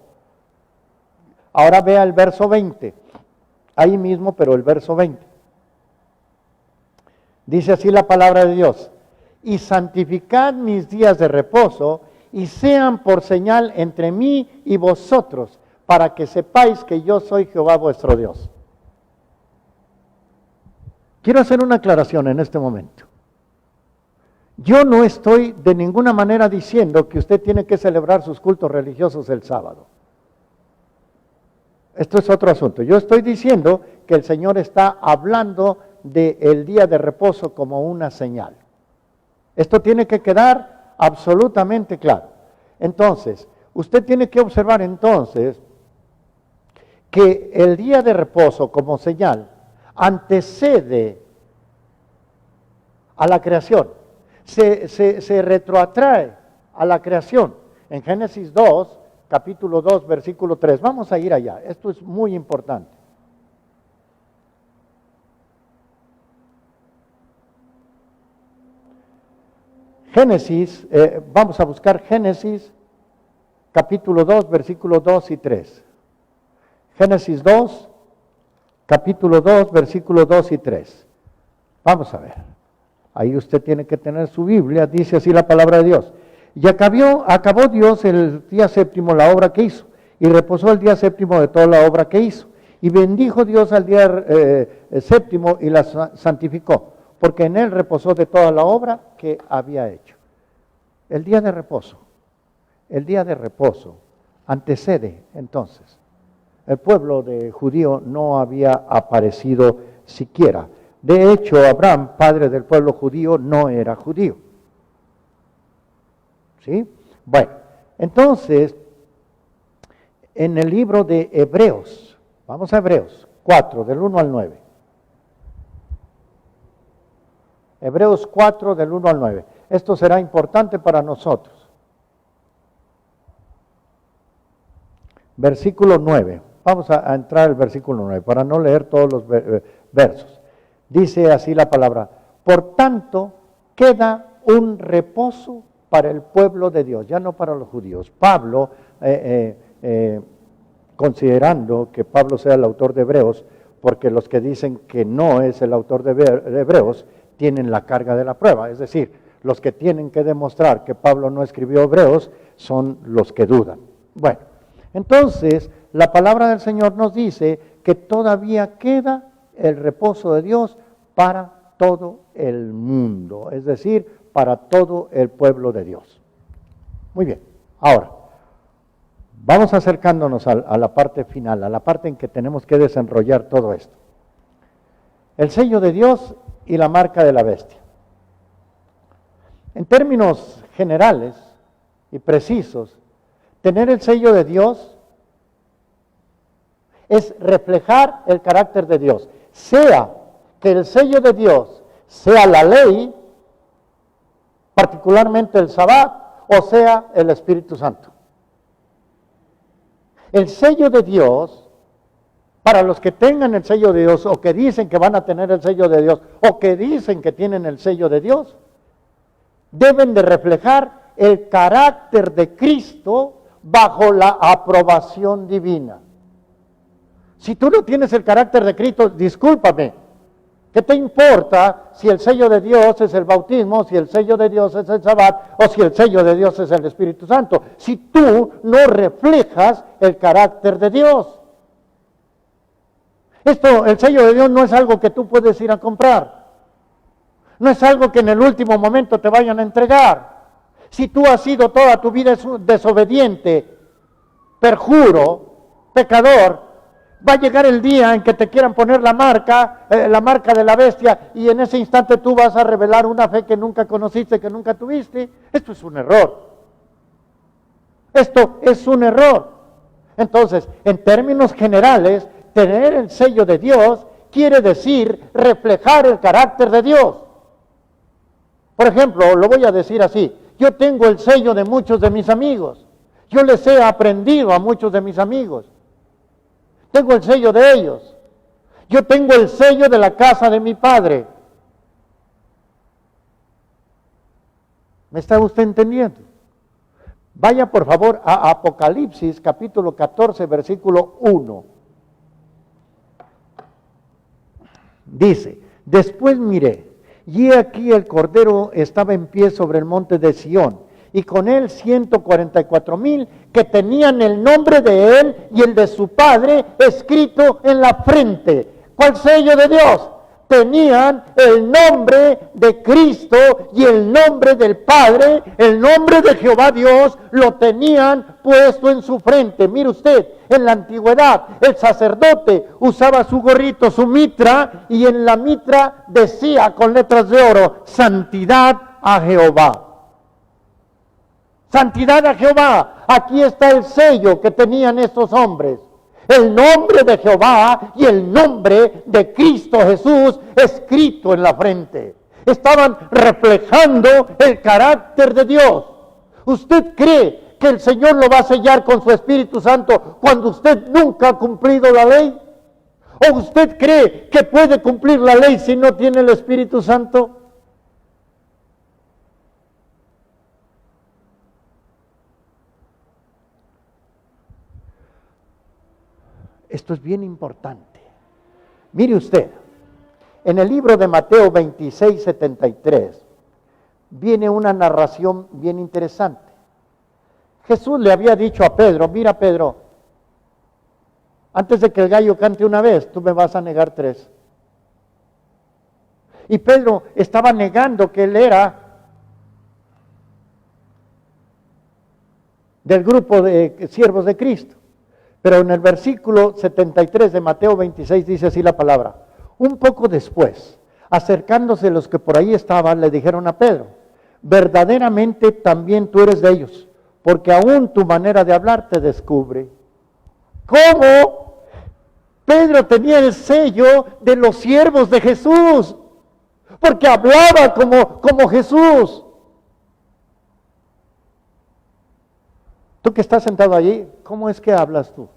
Ahora vea el verso 20, ahí mismo, pero el verso 20. Dice así la palabra de Dios, y santificad mis días de reposo, y sean por señal entre mí y vosotros, para que sepáis que yo soy Jehová vuestro Dios. Quiero hacer una aclaración en este momento. Yo no estoy de ninguna manera diciendo que usted tiene que celebrar sus cultos religiosos el sábado. Esto es otro asunto. Yo estoy diciendo que el Señor está hablando del día de reposo como una señal. Esto tiene que quedar absolutamente claro. Entonces, usted tiene que observar entonces que el día de reposo como señal antecede a la creación. Se retroatrae a la creación. En Génesis 2, capítulo 2, versículo 3. Vamos a ir allá. Esto es muy importante. Génesis, vamos a buscar Génesis, capítulo 2, versículos 2 y 3. Génesis 2, capítulo 2, versículos 2 y 3. Vamos a ver. Ahí usted tiene que tener su Biblia, dice así la palabra de Dios. Y acabó Dios el día séptimo la obra que hizo, y reposó el día séptimo de toda la obra que hizo. Y bendijo Dios al día séptimo y la santificó, porque en él reposó de toda la obra que había hecho. El día de reposo. El día de reposo antecede entonces. El pueblo de judío no había aparecido siquiera. De hecho, Abraham, padre del pueblo judío, no era judío. ¿Sí? Bueno, entonces, en el libro de Hebreos, vamos a Hebreos 4, del 1 al 9. Hebreos 4, del 1 al 9. Esto será importante para nosotros. Versículo 9. Vamos a entrar al versículo 9 para no leer todos los versos. Dice así la palabra: por tanto, queda un reposo para el pueblo de Dios, ya no para los judíos. Pablo, considerando que Pablo sea el autor de Hebreos, porque los que dicen que no es el autor de Hebreos, tienen la carga de la prueba, es decir, los que tienen que demostrar que Pablo no escribió Hebreos son los que dudan. Bueno, entonces la palabra del Señor nos dice que todavía queda el reposo de Dios para todo el mundo, es decir, para todo el pueblo de Dios. Muy bien, ahora, vamos acercándonos a la parte final, a la parte en que tenemos que desenrollar todo esto. El sello de Dios y la marca de la bestia. En términos generales y precisos, tener el sello de Dios es reflejar el carácter de Dios. Sea que el sello de Dios sea la ley, particularmente el Sabbat, o sea el Espíritu Santo. El sello de Dios, para los que tengan el sello de Dios, o que dicen que van a tener el sello de Dios, o que dicen que tienen el sello de Dios, deben de reflejar el carácter de Cristo bajo la aprobación divina. Si tú no tienes el carácter de Cristo, discúlpame, ¿qué te importa si el sello de Dios es el bautismo, si el sello de Dios es el Sabbat, o si el sello de Dios es el Espíritu Santo? Si tú no reflejas el carácter de Dios. El sello de Dios no es algo que tú puedes ir a comprar. No es algo que en el último momento te vayan a entregar. Si tú has sido toda tu vida desobediente, perjuro, pecador, va a llegar el día en que te quieran poner la marca de la bestia, y en ese instante tú vas a revelar una fe que nunca conociste, que nunca tuviste. Esto es un error. Esto es un error. Entonces, en términos generales, tener el sello de Dios quiere decir reflejar el carácter de Dios. Por ejemplo, lo voy a decir así: yo tengo el sello de muchos de mis amigos. Yo les he aprendido a muchos de mis amigos. Tengo el sello de ellos. Yo tengo el sello de la casa de mi padre. ¿Me está usted entendiendo? Vaya por favor a Apocalipsis capítulo 14, versículo 1. Dice: después miré, y he aquí el Cordero estaba en pie sobre el monte de Sión, y con él 144,000 que tenían el nombre de él y el de su padre escrito en la frente. ¿Cuál sello de Dios? Tenían el nombre de Cristo y el nombre del Padre, el nombre de Jehová Dios, lo tenían puesto en su frente. Mire usted, en la antigüedad el sacerdote usaba su gorrito, su mitra, y en la mitra decía con letras de oro: santidad a Jehová. Santidad a Jehová. Aquí está el sello que tenían estos hombres. El nombre de Jehová y el nombre de Cristo Jesús escrito en la frente. Estaban reflejando el carácter de Dios. ¿Usted cree que el Señor lo va a sellar con su Espíritu Santo cuando usted nunca ha cumplido la ley? ¿O usted cree que puede cumplir la ley si no tiene el Espíritu Santo? Esto es bien importante. Mire usted, en el libro de Mateo 26, 73, viene una narración bien interesante. Jesús le había dicho a Pedro: mira Pedro, antes de que el gallo cante una vez, tú me vas a negar 3. Y Pedro estaba negando que él era del grupo de siervos de Cristo. Pero en el versículo 73 de Mateo 26 dice así la palabra: un poco después, acercándose los que por ahí estaban, le dijeron a Pedro: verdaderamente también tú eres de ellos, porque aún tu manera de hablar te descubre. ¿Cómo? Pedro tenía el sello de los siervos de Jesús, porque hablaba como Jesús. Tú que estás sentado allí, ¿cómo es que hablas tú?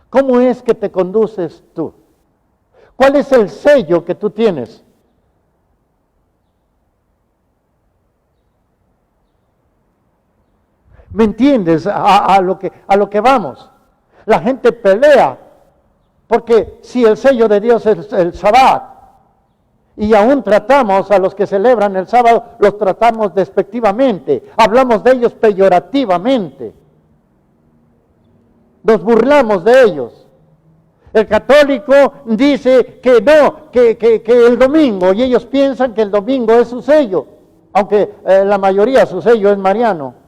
¿Cómo es que te conduces tú? ¿Cuál es el sello que tú tienes? ¿Me entiendes a lo que vamos? La gente pelea, porque si el sello de Dios es el Sabbat, y aún tratamos a los que celebran el sábado, los tratamos despectivamente, hablamos de ellos peyorativamente, nos burlamos de ellos. El católico dice que no, que el domingo, y ellos piensan que el domingo es su sello, aunque la mayoría su sello es mariano.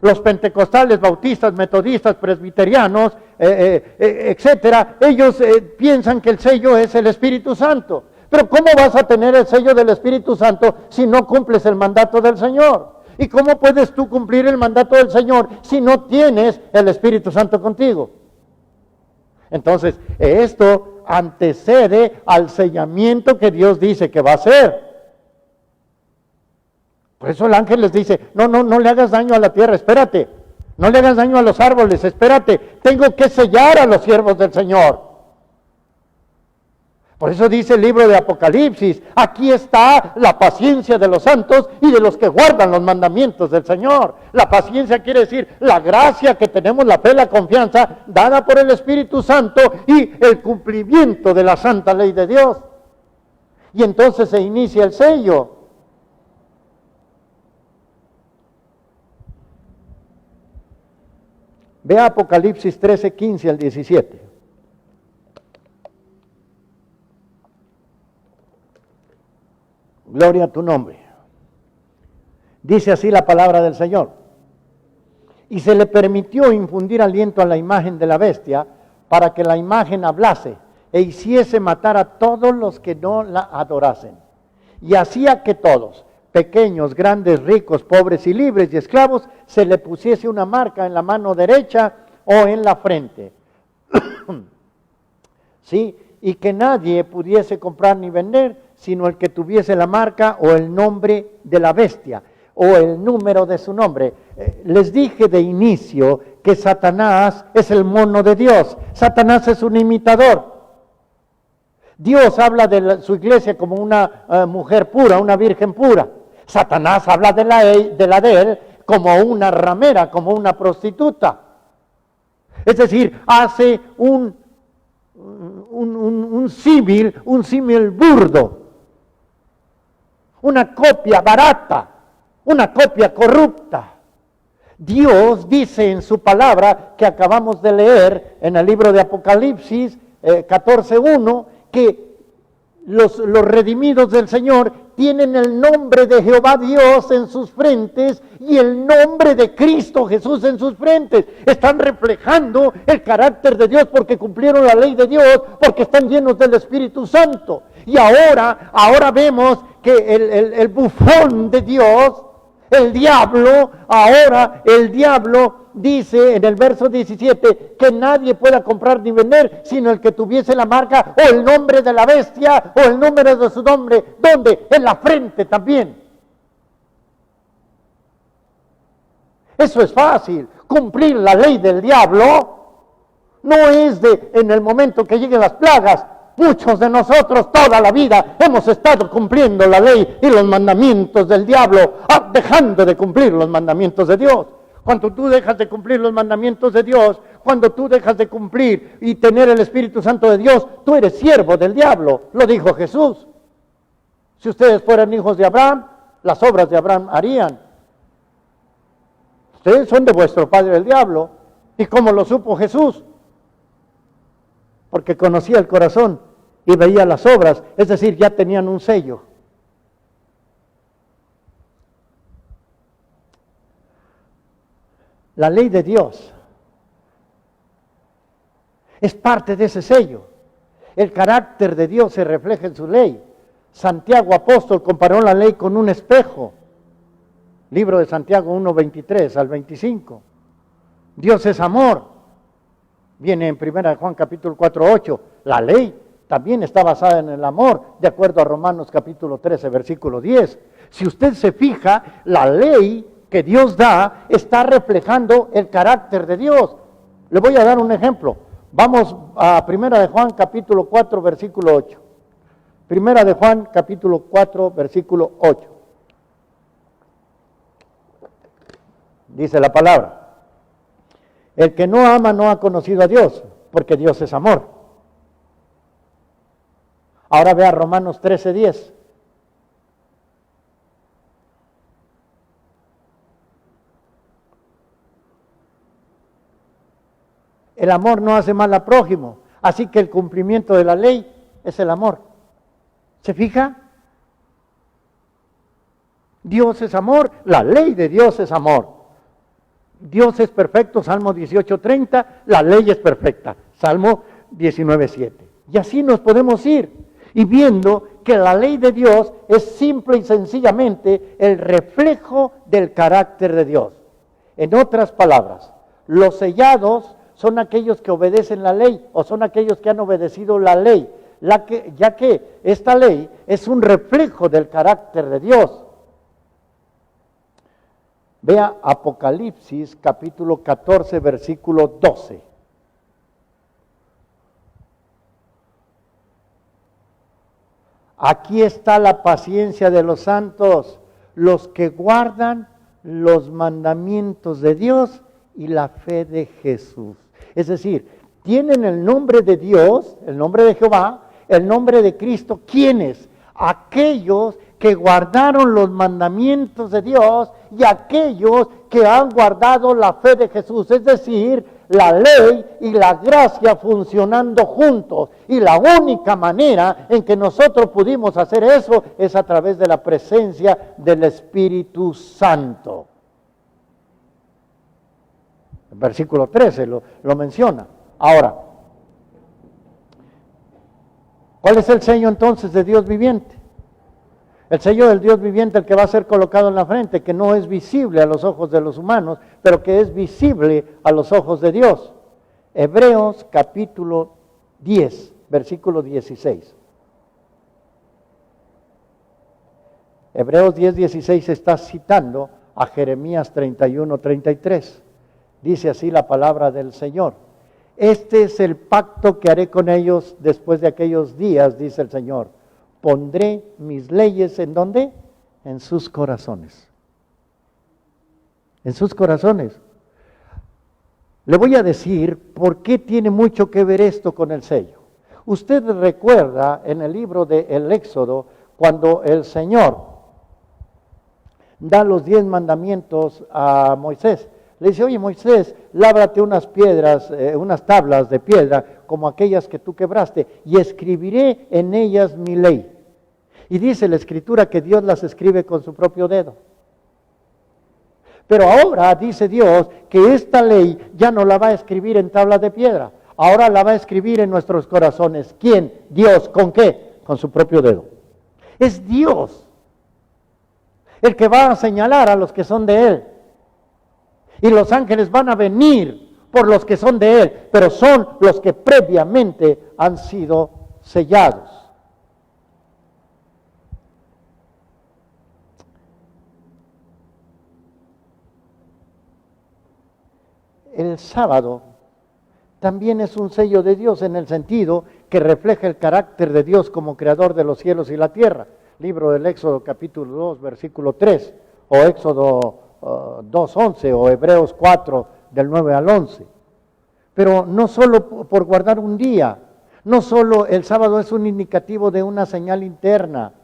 Los pentecostales, bautistas, metodistas, presbiterianos, etcétera, ellos piensan que el sello es el Espíritu Santo. Pero ¿cómo vas a tener el sello del Espíritu Santo si no cumples el mandato del Señor? ¿Y cómo puedes tú cumplir el mandato del Señor si no tienes el Espíritu Santo contigo? Entonces, esto antecede al sellamiento que Dios dice que va a hacer. Por eso el ángel les dice: no le hagas daño a la tierra, espérate. No le hagas daño a los árboles, espérate. Tengo que sellar a los siervos del Señor. Por eso dice el libro de Apocalipsis: aquí está la paciencia de los santos y de los que guardan los mandamientos del Señor. La paciencia quiere decir la gracia que tenemos, la fe, la confianza dada por el Espíritu Santo y el cumplimiento de la santa ley de Dios. Y entonces se inicia el sello. Ve a Apocalipsis 13, 15 al 17. Gloria a tu nombre. Dice así la palabra del Señor: y se le permitió infundir aliento a la imagen de la bestia, para que la imagen hablase e hiciese matar a todos los que no la adorasen. Y hacía que todos, pequeños, grandes, ricos, pobres y libres y esclavos, se le pusiese una marca en la mano derecha o en la frente. ¿Sí? Y que nadie pudiese comprar ni vender, sino el que tuviese la marca o el nombre de la bestia o el número de su nombre. Les dije de inicio que Satanás es el mono de Dios. Satanás es un imitador. Dios habla de su iglesia como una mujer pura, una virgen pura. Satanás habla de la de él como una ramera, como una prostituta. Es decir, hace un símil burdo, una copia barata, una copia corrupta. Dios dice en su palabra que acabamos de leer en el libro de Apocalipsis 14:1 que los redimidos del Señor tienen el nombre de Jehová Dios en sus frentes y el nombre de Cristo Jesús en sus frentes. Están reflejando el carácter de Dios porque cumplieron la ley de Dios, porque están llenos del Espíritu Santo. Y ahora vemos que el bufón de Dios, el diablo dice en el verso 17 que nadie pueda comprar ni vender, sino el que tuviese la marca o el nombre de la bestia o el número de su nombre. ¿Dónde? En la frente también. Eso es fácil. Cumplir la ley del diablo no es en el momento que lleguen las plagas. Muchos de nosotros toda la vida hemos estado cumpliendo la ley y los mandamientos del diablo, dejando de cumplir los mandamientos de Dios. Cuando tú dejas de cumplir los mandamientos de Dios, cuando tú dejas de cumplir y tener el Espíritu Santo de Dios, tú eres siervo del diablo, lo dijo Jesús. Si ustedes fueran hijos de Abraham, las obras de Abraham harían. Ustedes son de vuestro padre el diablo. ¿Y cómo lo supo Jesús? Porque conocía el corazón y veía las obras, es decir, ya tenían un sello. La ley de Dios es parte de ese sello. El carácter de Dios se refleja en su ley. Santiago apóstol comparó la ley con un espejo. Libro de Santiago 1:23 al 25. Dios es amor. Viene en 1 Juan capítulo 4:8. La ley también está basada en el amor, de acuerdo a Romanos capítulo 13, versículo 10. Si usted se fija, la ley que Dios da está reflejando el carácter de Dios. Le voy a dar un ejemplo. Vamos a 1 de Juan capítulo 4, versículo 8. 1 de Juan capítulo 4, versículo 8. Dice la palabra: el que no ama no ha conocido a Dios, porque Dios es amor. Ahora vea Romanos 13:10. El amor no hace mal al prójimo, así que el cumplimiento de la ley es el amor. ¿Se fija? Dios es amor, la ley de Dios es amor. Dios es perfecto, Salmo 18:30, la ley es perfecta, Salmo 19:7. Y así nos podemos ir y viendo que la ley de Dios es simple y sencillamente el reflejo del carácter de Dios. En otras palabras, los sellados son aquellos que obedecen la ley o son aquellos que han obedecido la ley, ya que esta ley es un reflejo del carácter de Dios. Vea Apocalipsis capítulo 14, versículo 12. Aquí está la paciencia de los santos, los que guardan los mandamientos de Dios y la fe de Jesús. Es decir, tienen el nombre de Dios, el nombre de Jehová, el nombre de Cristo. ¿Quiénes? Aquellos que guardaron los mandamientos de Dios y aquellos que han guardado la fe de Jesús. Es decir, la ley y la gracia funcionando juntos. Y la única manera en que nosotros pudimos hacer eso es a través de la presencia del Espíritu Santo. El versículo 13 lo menciona. Ahora, ¿cuál es el sello entonces de Dios viviente? El sello del Dios viviente, el que va a ser colocado en la frente, que no es visible a los ojos de los humanos, pero que es visible a los ojos de Dios. Hebreos capítulo 10, versículo 16. Hebreos 10, 16 está citando a Jeremías 31, 33. Dice así la palabra del Señor: este es el pacto que haré con ellos después de aquellos días, dice el Señor. Pondré mis leyes, ¿en dónde? En sus corazones. En sus corazones. Le voy a decir por qué tiene mucho que ver esto con el sello. Usted recuerda en el libro del Éxodo, cuando el Señor da los 10 mandamientos a Moisés. Le dice: oye Moisés, lábrate unas piedras, unas tablas de piedra, como aquellas que tú quebraste, y escribiré en ellas mi ley. Y dice la Escritura que Dios las escribe con su propio dedo. Pero ahora dice Dios que esta ley ya no la va a escribir en tablas de piedra, ahora la va a escribir en nuestros corazones. ¿Quién? Dios. ¿Con qué? Con su propio dedo. Es Dios el que va a señalar a los que son de Él. Y los ángeles van a venir por los que son de Él, pero son los que previamente han sido sellados. El sábado también es un sello de Dios en el sentido que refleja el carácter de Dios como creador de los cielos y la tierra. Libro del Éxodo capítulo 2, versículo 3, o Éxodo 2:11 o Hebreos 4 del 9 al 11. Pero no solo por guardar un día, no solo el sábado es un indicativo de una señal interna,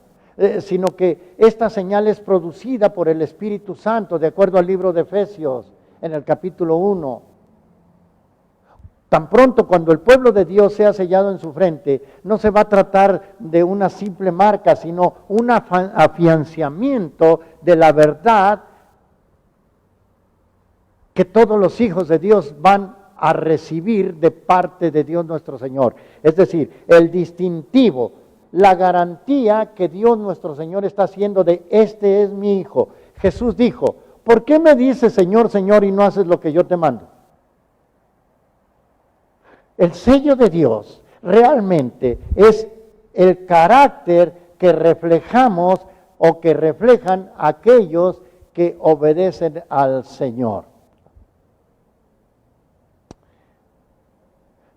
sino que esta señal es producida por el Espíritu Santo, de acuerdo al libro de Efesios en el capítulo 1. Tan pronto cuando el pueblo de Dios sea sellado en su frente, no se va a tratar de una simple marca, sino un afianzamiento de la verdad que todos los hijos de Dios van a recibir de parte de Dios nuestro Señor. Es decir, el distintivo, la garantía que Dios nuestro Señor está haciendo de este es mi hijo. Jesús dijo, ¿por qué me dices Señor, Señor y no haces lo que yo te mando? El sello de Dios realmente es el carácter que reflejamos o que reflejan aquellos que obedecen al Señor.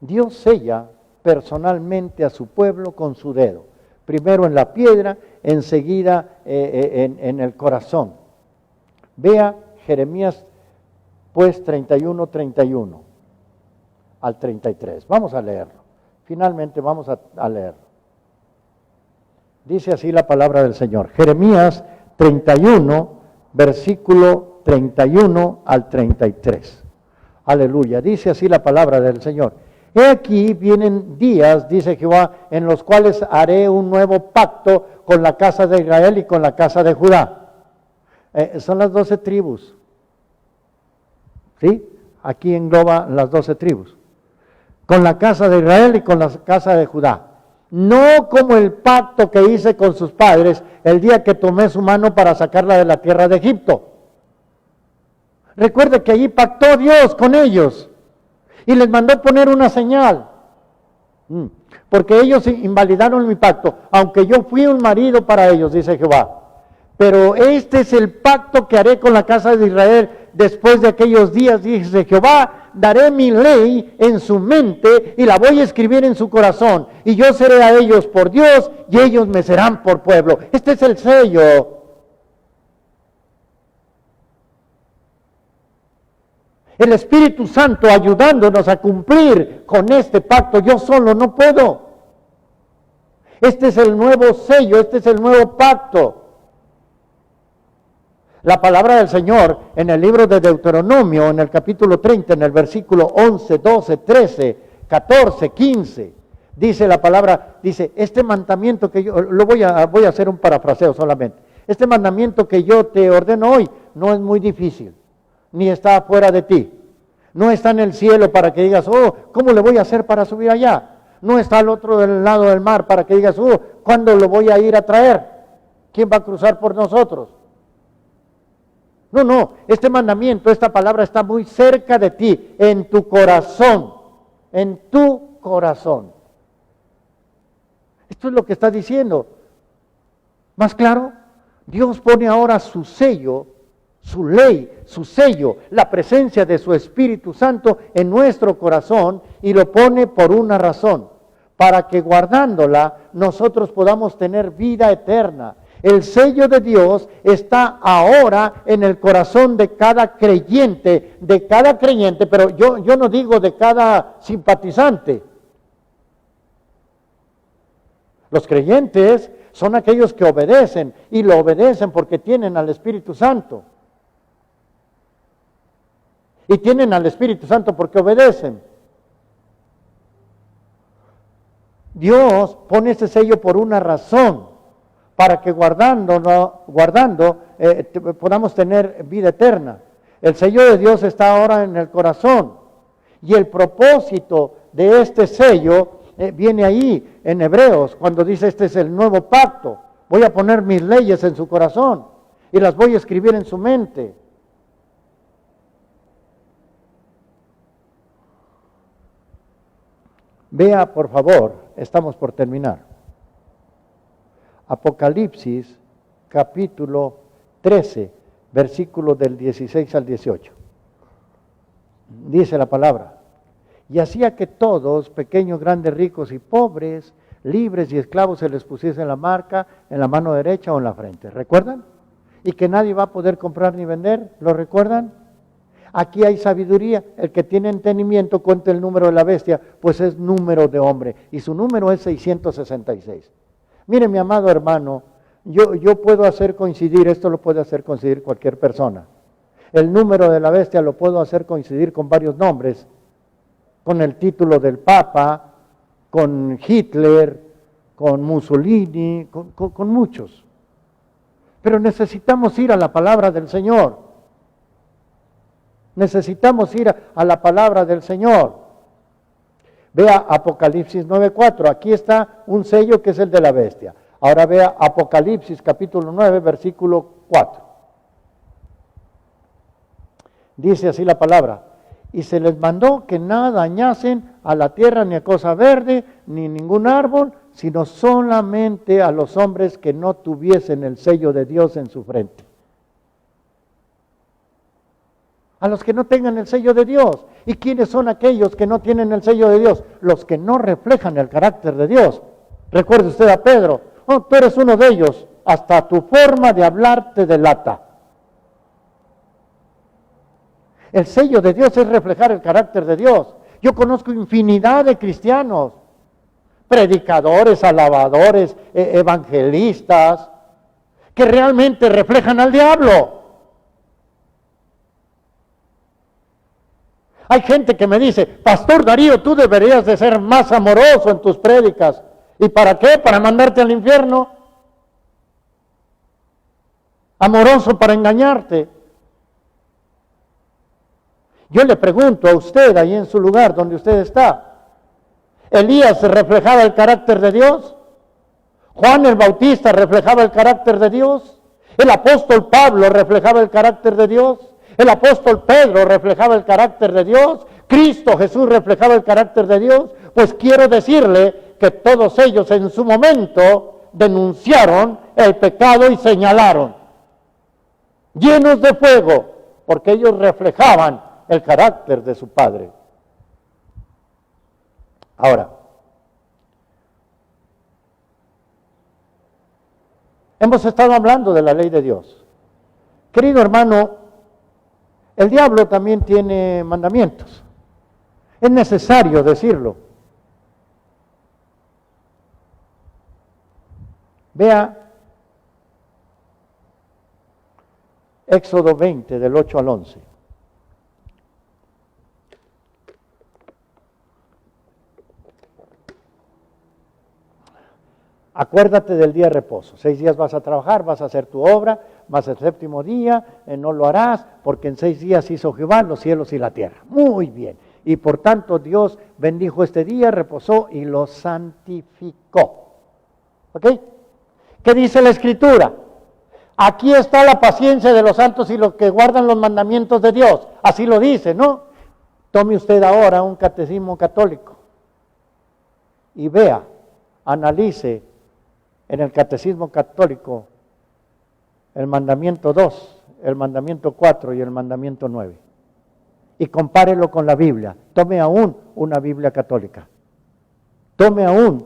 Dios sella personalmente a su pueblo con su dedo, primero en la piedra, enseguida en el corazón. Vea Jeremías pues 31 al 33. Vamos a leerlo. Finalmente vamos a leerlo. Dice así la palabra del Señor. Jeremías 31, versículo 31 al 33. Aleluya. Dice así la palabra del Señor. He aquí vienen días, dice Jehová, en los cuales haré un nuevo pacto con la casa de Israel y con la casa de Judá. Son las 12 tribus. ¿Sí? Aquí engloba las 12 tribus. Con la casa de Israel y con la casa de Judá. No como el pacto que hice con sus padres el día que tomé su mano para sacarla de la tierra de Egipto. Recuerde que allí pactó Dios con ellos y les mandó poner una señal. Porque ellos invalidaron mi pacto, aunque yo fui un marido para ellos, dice Jehová. Pero este es el pacto que haré con la casa de Israel después de aquellos días, dice Jehová, daré mi ley en su mente y la voy a escribir en su corazón. Y yo seré a ellos por Dios y ellos me serán por pueblo. Este es el sello. El Espíritu Santo ayudándonos a cumplir con este pacto. Yo solo no puedo. Este es el nuevo sello, este es el nuevo pacto. La palabra del Señor en el libro de Deuteronomio, en el capítulo 30, en el versículo 11, 12, 13, 14, 15, dice la palabra, dice, este mandamiento que yo, voy a hacer un parafraseo solamente, este mandamiento que yo te ordeno hoy no es muy difícil, ni está fuera de ti, no está en el cielo para que digas, oh, ¿cómo le voy a hacer para subir allá? No está al otro del lado del mar para que digas, oh, ¿cuándo lo voy a ir a traer? ¿Quién va a cruzar por nosotros? No, este mandamiento, esta palabra está muy cerca de ti, en tu corazón, en tu corazón. Esto es lo que está diciendo. ¿Más claro? Dios pone ahora su sello, su ley, su sello, la presencia de su Espíritu Santo en nuestro corazón y lo pone por una razón, para que guardándola nosotros podamos tener vida eterna. El sello de Dios está ahora en el corazón de cada creyente, pero yo no digo de cada simpatizante. Los creyentes son aquellos que obedecen y lo obedecen porque tienen al Espíritu Santo. Y tienen al Espíritu Santo porque obedecen. Dios pone ese sello por una razón, para que guardando podamos tener vida eterna. El sello de Dios está ahora en el corazón. Y el propósito de este sello viene ahí en Hebreos, cuando dice este es el nuevo pacto. Voy a poner mis leyes en su corazón y las voy a escribir en su mente. Vea, por favor, estamos por terminar. Apocalipsis, capítulo 13, versículos del 16 al 18. Dice la palabra, y hacía que todos, pequeños, grandes, ricos y pobres, libres y esclavos, se les pusiese la marca en la mano derecha o en la frente. ¿Recuerdan? Y que nadie va a poder comprar ni vender. ¿Lo recuerdan? Aquí hay sabiduría. El que tiene entendimiento cuenta el número de la bestia, pues es número de hombre. Y su número es 666. Mire, mi amado hermano, yo puedo hacer coincidir, esto lo puede hacer coincidir cualquier persona. El número de la bestia lo puedo hacer coincidir con varios nombres, con el título del Papa, con Hitler, con Mussolini, con muchos. Pero necesitamos ir a la palabra del Señor. Necesitamos ir a la palabra del Señor. Vea Apocalipsis 9:4. Aquí está un sello que es el de la bestia. Ahora vea Apocalipsis capítulo 9, versículo 4. Dice así la palabra: y se les mandó que nada dañasen a la tierra, ni a cosa verde, ni ningún árbol, sino solamente a los hombres que no tuviesen el sello de Dios en su frente. A los que no tengan el sello de Dios. ¿Y quiénes son aquellos que no tienen el sello de Dios? Los que no reflejan el carácter de Dios. Recuerde usted a Pedro: oh, tú eres uno de ellos, hasta tu forma de hablar te delata. El sello de Dios es reflejar el carácter de Dios. Yo conozco infinidad de cristianos, predicadores, alabadores, evangelistas, que realmente reflejan al diablo. Hay gente que me dice: Pastor Darío, tú deberías de ser más amoroso en tus prédicas. ¿Y para qué? ¿Para mandarte al infierno? Amoroso para engañarte. Yo le pregunto a usted, ahí en su lugar donde usted está, ¿Elías reflejaba el carácter de Dios? ¿Juan el Bautista reflejaba el carácter de Dios? ¿El apóstol Pablo reflejaba el carácter de Dios? ¿El apóstol Pedro reflejaba el carácter de Dios? ¿Cristo Jesús reflejaba el carácter de Dios? Pues quiero decirle que todos ellos en su momento denunciaron el pecado y señalaron, llenos de fuego, porque ellos reflejaban el carácter de su Padre. Ahora, hemos estado hablando de la ley de Dios. Querido hermano, el diablo también tiene mandamientos. Es necesario decirlo. Vea Éxodo 20, del 8 al 11. Acuérdate del día de reposo. 6 días vas a trabajar, vas a hacer tu obra, mas el séptimo día no lo harás, porque en 6 días hizo Jehová los cielos y la tierra. Muy bien. Y por tanto Dios bendijo este día, reposó y lo santificó. ¿Ok? ¿Qué dice la Escritura? Aquí está la paciencia de los santos y los que guardan los mandamientos de Dios. Así lo dice, ¿no? Tome usted ahora un catecismo católico y vea, analice en el catecismo católico el mandamiento 2, el mandamiento 4 y el mandamiento 9. Y compárelo con la Biblia. Tome aún una Biblia católica. Tome aún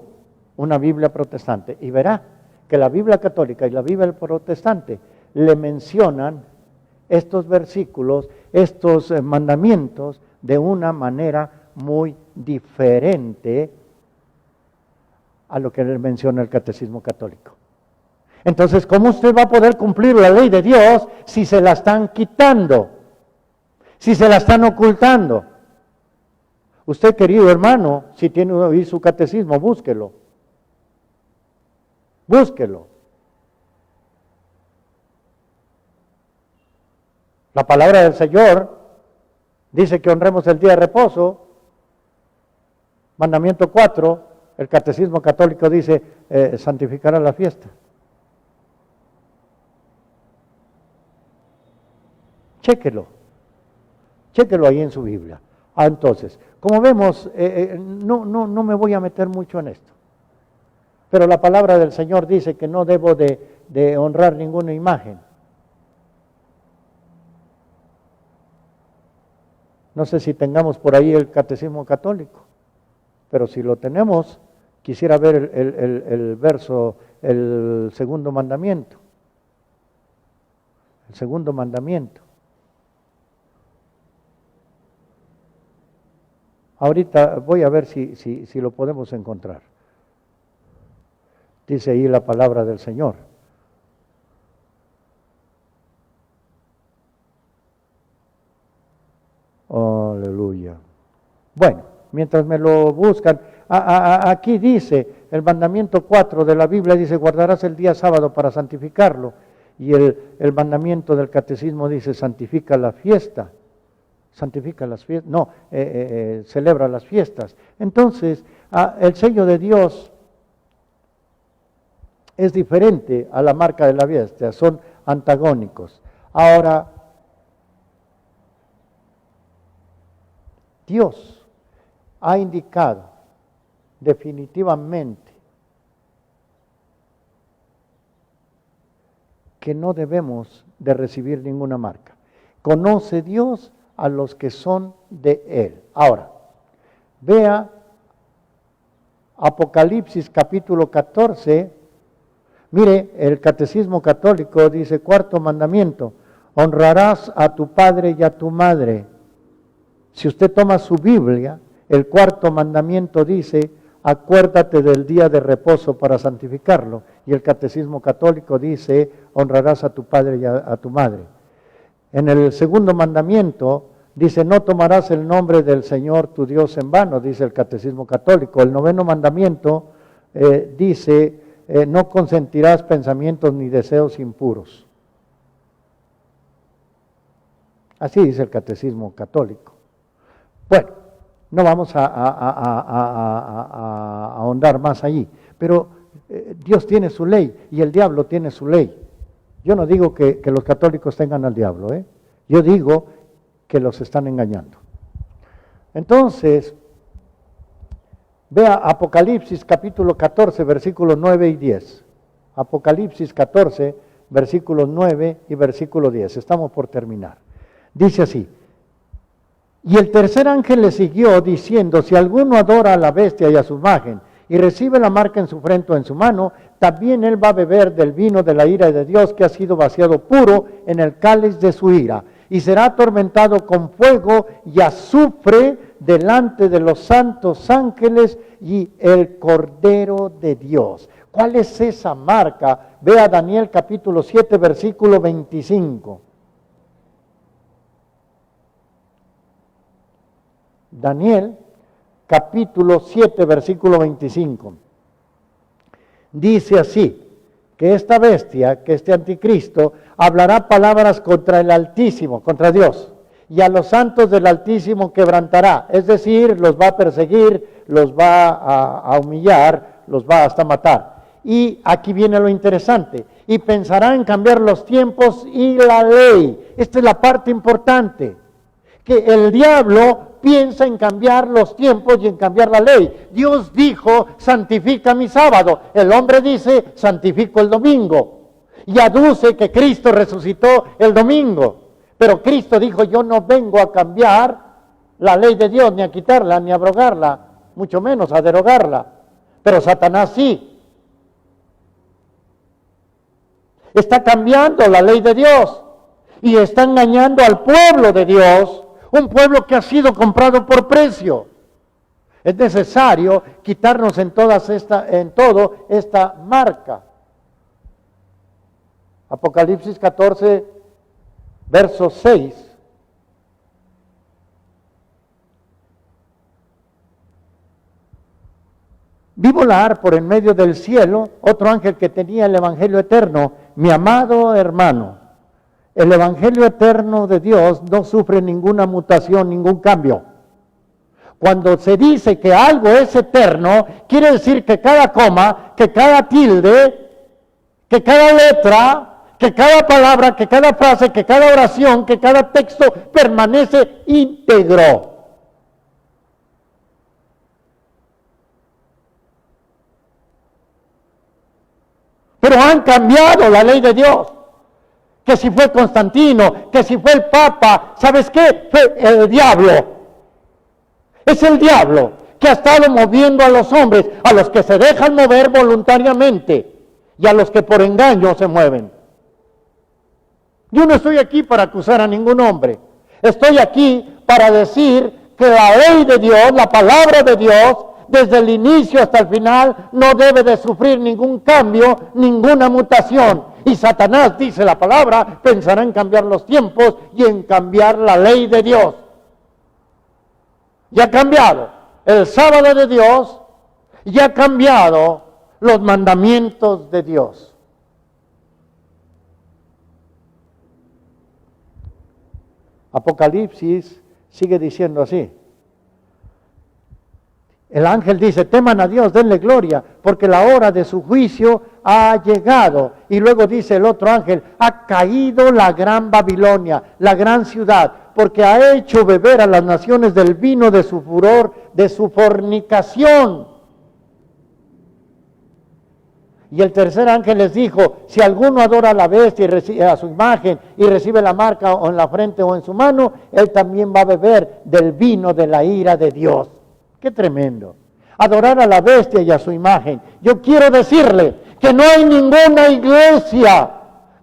una Biblia protestante y verá que la Biblia católica y la Biblia protestante le mencionan estos versículos, estos mandamientos de una manera muy diferente a lo que le menciona el catecismo católico. Entonces, ¿cómo usted va a poder cumplir la ley de Dios si se la están quitando? Si se la están ocultando. Usted, querido hermano, si tiene ahí su catecismo, búsquelo. Búsquelo. La palabra del Señor dice que honremos el día de reposo. Mandamiento 4, el catecismo católico dice santificará la fiesta. Chéquelo. Chéquelo ahí en su Biblia. Entonces, como vemos, no me voy a meter mucho en esto. Pero la palabra del Señor dice que no debo de honrar ninguna imagen. No sé si tengamos por ahí el catecismo católico, pero si lo tenemos, quisiera ver el verso, el segundo mandamiento. El segundo mandamiento. Ahorita voy a ver si lo podemos encontrar. Dice ahí la palabra del Señor. Aleluya. Bueno, mientras me lo buscan, aquí dice, el mandamiento 4 de la Biblia dice, guardarás el día sábado para santificarlo. Y el mandamiento del catecismo dice, santifica la fiesta. santifica las fiestas, no, celebra las fiestas. Entonces, el sello de Dios es diferente a la marca de la bestia, son antagónicos. Ahora, Dios ha indicado definitivamente que no debemos de recibir ninguna marca. Conoce Dios a los que son de Él. Ahora, vea Apocalipsis capítulo 14, mire, el Catecismo Católico dice, cuarto mandamiento, honrarás a tu padre y a tu madre. Si usted toma su Biblia, el cuarto mandamiento dice, acuérdate del día de reposo para santificarlo. Y el Catecismo Católico dice, honrarás a tu padre y a tu madre. En el segundo mandamiento dice, no tomarás el nombre del Señor tu Dios en vano, dice el Catecismo Católico. El noveno mandamiento dice, no consentirás pensamientos ni deseos impuros. Así dice el Catecismo Católico. Bueno, no vamos a ahondar más allí, pero Dios tiene su ley y el diablo tiene su ley. Yo no digo que los católicos tengan al diablo, yo digo que los están engañando. Entonces, vea Apocalipsis capítulo 14, versículos 9 y 10. Apocalipsis 14, versículos 9 y versículo 10. Estamos por terminar. Dice así, y el tercer ángel le siguió diciendo, si alguno adora a la bestia y a su imagen, y recibe la marca en su frente o en su mano, también él va a beber del vino de la ira de Dios que ha sido vaciado puro en el cáliz de su ira, y será atormentado con fuego y azufre delante de los santos ángeles y el Cordero de Dios. ¿Cuál es esa marca? Vea Daniel capítulo 7, versículo 25. Daniel capítulo 7, versículo 25. Dice así, que esta bestia, que este anticristo, hablará palabras contra el Altísimo, contra Dios, y a los santos del Altísimo quebrantará, es decir, los va a perseguir, los va a humillar, los va hasta matar. Y aquí viene lo interesante, y pensará en cambiar los tiempos y la ley. Esta es la parte importante, que el diablo piensa en cambiar los tiempos y en cambiar la ley. Dios dijo, santifica mi sábado. El hombre dice, santifico el domingo. Y aduce que Cristo resucitó el domingo. Pero Cristo dijo, yo no vengo a cambiar la ley de Dios, ni a quitarla, ni a abrogarla, mucho menos a derogarla. Pero Satanás sí. Está cambiando la ley de Dios y está engañando al pueblo de Dios. Un pueblo que ha sido comprado por precio. Es necesario quitarnos en todo esta marca. Apocalipsis 14, verso 6. Vi volar por en medio del cielo otro ángel que tenía el Evangelio eterno, mi amado hermano. El Evangelio eterno de Dios no sufre ninguna mutación, ningún cambio. Cuando se dice que algo es eterno, quiere decir que cada coma, que cada tilde, que cada letra, que cada palabra, que cada frase, que cada oración, que cada texto permanece íntegro. Pero han cambiado la ley de Dios. Que si fue Constantino, que si fue el Papa, ¿sabes qué? Fue el diablo. Es el diablo que ha estado moviendo a los hombres, a los que se dejan mover voluntariamente y a los que por engaño se mueven. Yo no estoy aquí para acusar a ningún hombre. Estoy aquí para decir que la ley de Dios, la palabra de Dios, desde el inicio hasta el final, no debe de sufrir ningún cambio, ninguna mutación. Y Satanás, dice la palabra, pensará en cambiar los tiempos y en cambiar la ley de Dios. Ya ha cambiado el sábado de Dios, ya ha cambiado los mandamientos de Dios. Apocalipsis Sigue diciendo así. El ángel dice, teman a Dios, denle gloria, porque la hora de su juicio ha llegado. Y luego dice el otro ángel, ha caído la gran Babilonia, la gran ciudad, porque ha hecho beber a las naciones del vino de su furor, de su fornicación. Y el tercer ángel les dijo, si alguno adora a la bestia y recibe a su imagen y recibe la marca o en la frente o en su mano, él también va a beber del vino de la ira de Dios. ¡Qué tremendo! Adorar a la bestia y a su imagen. Yo quiero decirle que no hay ninguna iglesia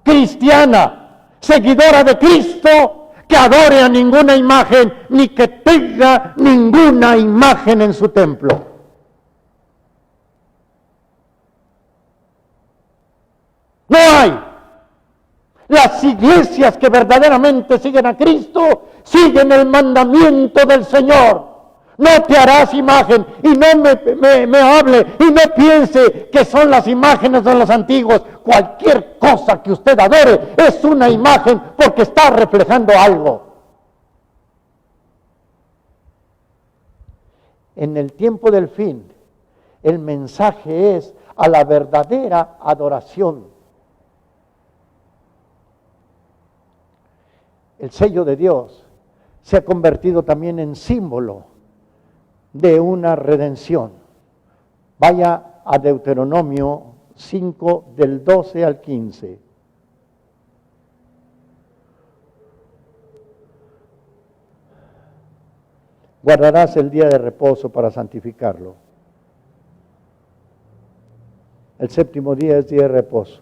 cristiana, seguidora de Cristo, que adore a ninguna imagen, ni que tenga ninguna imagen en su templo. No hay. Las iglesias que verdaderamente siguen a Cristo, siguen el mandamiento del Señor. No te harás imagen y no me hable y no piense que son las imágenes de los antiguos. Cualquier cosa que usted adore es una imagen porque está reflejando algo. En el tiempo del fin, el mensaje es a la verdadera adoración. El sello de Dios se ha convertido también en símbolo de una redención. Vaya a Deuteronomio 5 del 12 al 15. Guardarás el día de reposo para santificarlo. El séptimo día es día de reposo.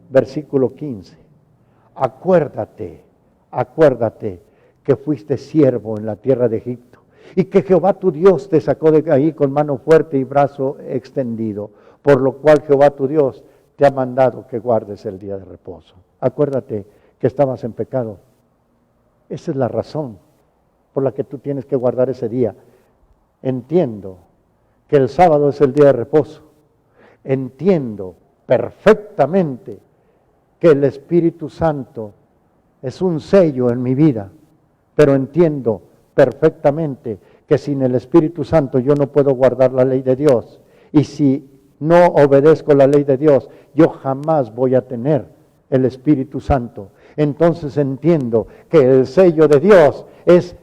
Versículo 15. Acuérdate que fuiste siervo en la tierra de Egipto y que Jehová tu Dios te sacó de ahí con mano fuerte y brazo extendido, por lo cual Jehová tu Dios te ha mandado que guardes el día de reposo. Acuérdate que estabas en pecado. Esa es la razón por la que tú tienes que guardar ese día. Entiendo que el sábado es el día de reposo. Entiendo perfectamente que el Espíritu Santo es un sello en mi vida, pero entiendo perfectamente que sin el Espíritu Santo yo no puedo guardar la ley de Dios. Y si no obedezco la ley de Dios, yo jamás voy a tener el Espíritu Santo. Entonces entiendo que el sello de Dios es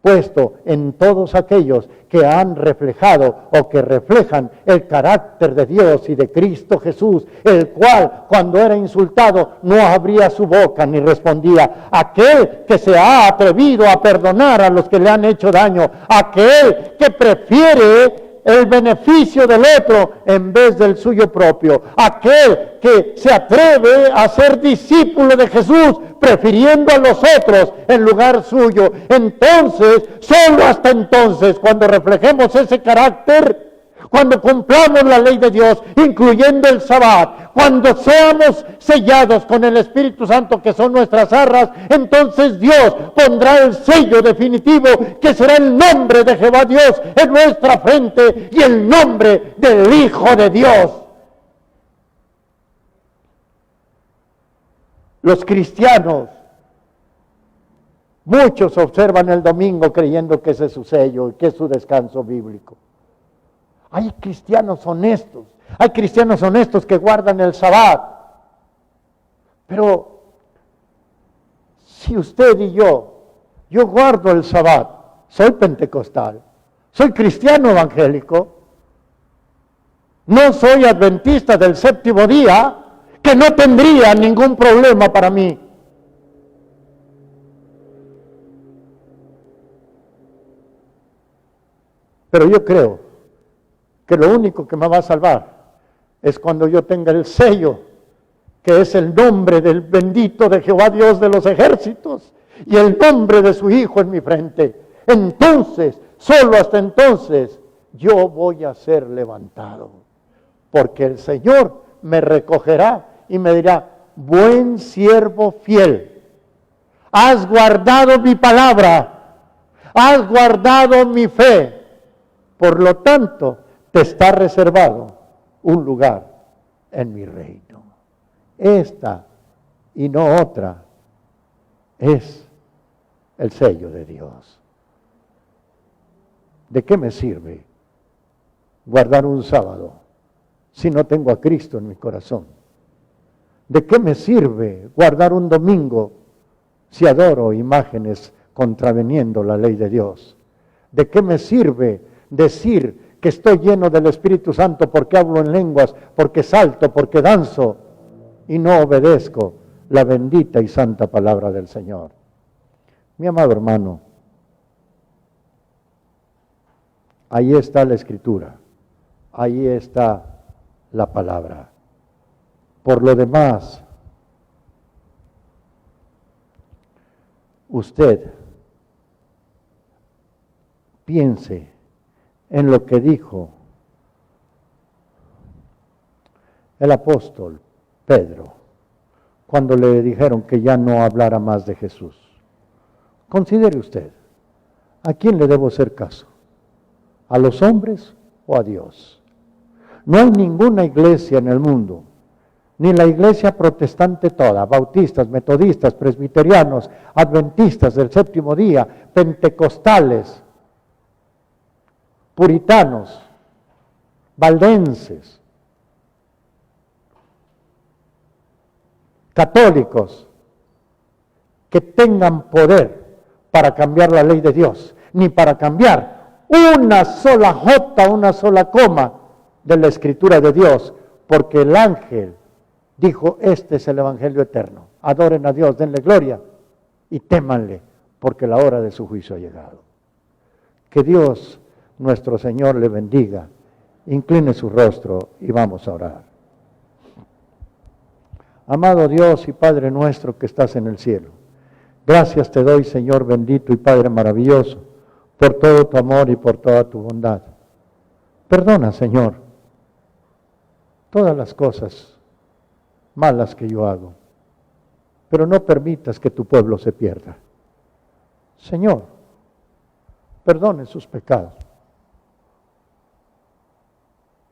puesto en todos aquellos que han reflejado o que reflejan el carácter de Dios y de Cristo Jesús, el cual cuando era insultado no abría su boca ni respondía. Aquel que se ha atrevido a perdonar a los que le han hecho daño, aquel que prefiere el beneficio del otro en vez del suyo propio, aquel que se atreve a ser discípulo de Jesús prefiriendo a los otros en lugar suyo. Entonces, solo hasta entonces, cuando reflejemos ese carácter, cuando cumplamos la ley de Dios, incluyendo el Sabbat, cuando seamos sellados con el Espíritu Santo, que son nuestras arras, entonces Dios pondrá el sello definitivo, que será el nombre de Jehová Dios en nuestra frente y el nombre del Hijo de Dios. Los cristianos, muchos observan el domingo creyendo que ese es su sello y que es su descanso bíblico. Hay cristianos honestos que guardan el Sabbat. Pero si usted y yo guardo el Sabbat, soy pentecostal, soy cristiano evangélico, no soy adventista del séptimo día, que no tendría ningún problema para mí. Pero yo creo que lo único que me va a salvar es cuando yo tenga el sello, que es el nombre del bendito de Jehová Dios de los ejércitos, y el nombre de su Hijo en mi frente. Entonces, solo hasta entonces, yo voy a ser levantado, porque el Señor me recogerá y me dirá: buen siervo fiel, has guardado mi palabra, has guardado mi fe, por lo tanto, te está reservado un lugar en mi reino. Esta y no otra es el sello de Dios. ¿De qué me sirve guardar un sábado si no tengo a Cristo en mi corazón? ¿De qué me sirve guardar un domingo si adoro imágenes contraveniendo la ley de Dios? ¿De qué me sirve decir que estoy lleno del Espíritu Santo porque hablo en lenguas, porque salto, porque danzo y no obedezco la bendita y santa palabra del Señor? Mi amado hermano, ahí está la Escritura, ahí está la palabra. Por lo demás, usted piense en lo que dijo el apóstol Pedro cuando le dijeron que ya no hablara más de Jesús. Considere usted, ¿a quién le debo hacer caso? ¿A los hombres o a Dios? No hay ninguna iglesia en el mundo, ni la iglesia protestante toda, bautistas, metodistas, presbiterianos, adventistas del séptimo día, pentecostales, puritanos, valdenses, católicos, que tengan poder para cambiar la ley de Dios, ni para cambiar una sola jota, una sola coma de la Escritura de Dios, porque el ángel dijo, este es el Evangelio eterno, adoren a Dios, denle gloria y témanle, porque la hora de su juicio ha llegado. Que Dios nuestro Señor le bendiga, incline su rostro y vamos a orar. Amado Dios y Padre nuestro que estás en el cielo, gracias te doy, Señor bendito y Padre maravilloso, por todo tu amor y por toda tu bondad. Perdona, Señor, todas las cosas malas que yo hago, pero no permitas que tu pueblo se pierda. Señor, perdone sus pecados.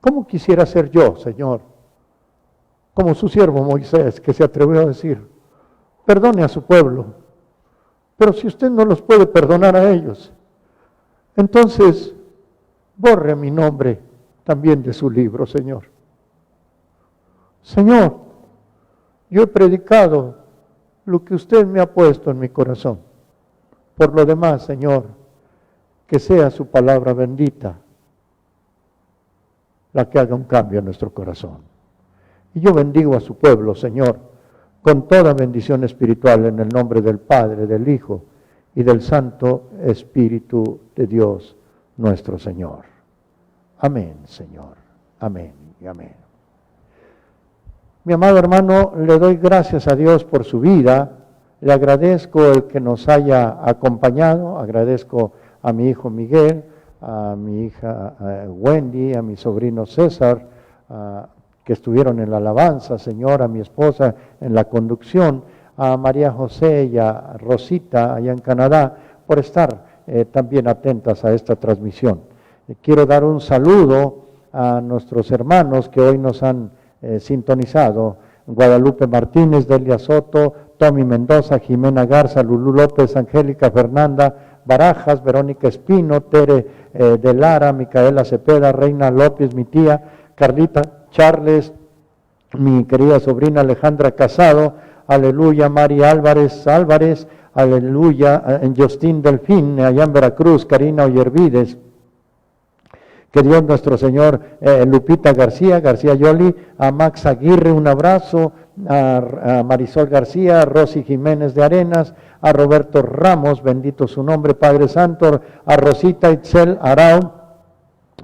¿Cómo quisiera ser yo, Señor, como su siervo Moisés, que se atrevió a decir, perdone a su pueblo, pero si usted no los puede perdonar a ellos, entonces borre mi nombre también de su libro, Señor. Señor, yo he predicado lo que usted me ha puesto en mi corazón. Por lo demás, Señor, que sea su palabra bendita la que haga un cambio en nuestro corazón. Y yo bendigo a su pueblo, Señor, con toda bendición espiritual en el nombre del Padre, del Hijo y del Santo Espíritu de Dios nuestro Señor. Amén, Señor. Amén y amén. Mi amado hermano, le doy gracias a Dios por su vida, le agradezco el que nos haya acompañado, agradezco a mi hijo Miguel, a mi hija Wendy, a mi sobrino César, que estuvieron en la alabanza, Señor, a mi esposa en la conducción, a María José y a Rosita allá en Canadá, por estar también atentas a esta transmisión. Quiero dar un saludo a nuestros hermanos que hoy nos han sintonizado: Guadalupe Martínez, Delia Soto, Tommy Mendoza, Jimena Garza, Lulú López, Angélica Fernanda Barajas, Verónica Espino, Tere de Lara, Micaela Cepeda, Reina López, mi tía, Carlita Charles, mi querida sobrina Alejandra Casado, aleluya, Mari Álvarez, aleluya, Justín Delfín, allá en Veracruz, Karina Oyervides, que Dios nuestro Señor, Lupita García Yoli, a Max Aguirre, un abrazo, a Marisol García, a Rosy Jiménez de Arenas, a Roberto Ramos, bendito su nombre, Padre Santo, a Rosita Itzel Arau,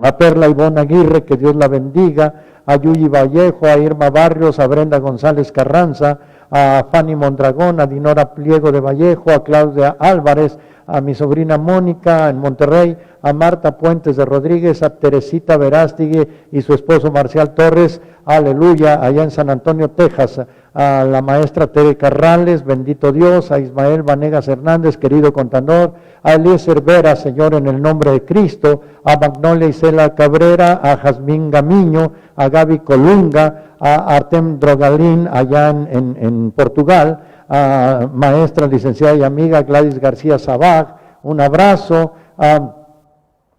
a Perla Ivonne Aguirre, que Dios la bendiga, a Yuyi Vallejo, a Irma Barrios, a Brenda González Carranza, a Fanny Mondragón, a Dinora Pliego de Vallejo, a Claudia Álvarez, a mi sobrina Mónica en Monterrey, a Marta Puentes de Rodríguez, a Teresita Verástegui y su esposo Marcial Torres, aleluya, allá en San Antonio, Texas, a la maestra Tere Carrales, bendito Dios, a Ismael Vanegas Hernández, querido contador, a Eliezer Vera, Señor, en el nombre de Cristo, a Magnolia Isela Cabrera, a Jazmín Gamiño, a Gaby Colunga, a Artem Drogalín allá en Portugal, maestra, licenciada y amiga Gladys García Sabag, un abrazo.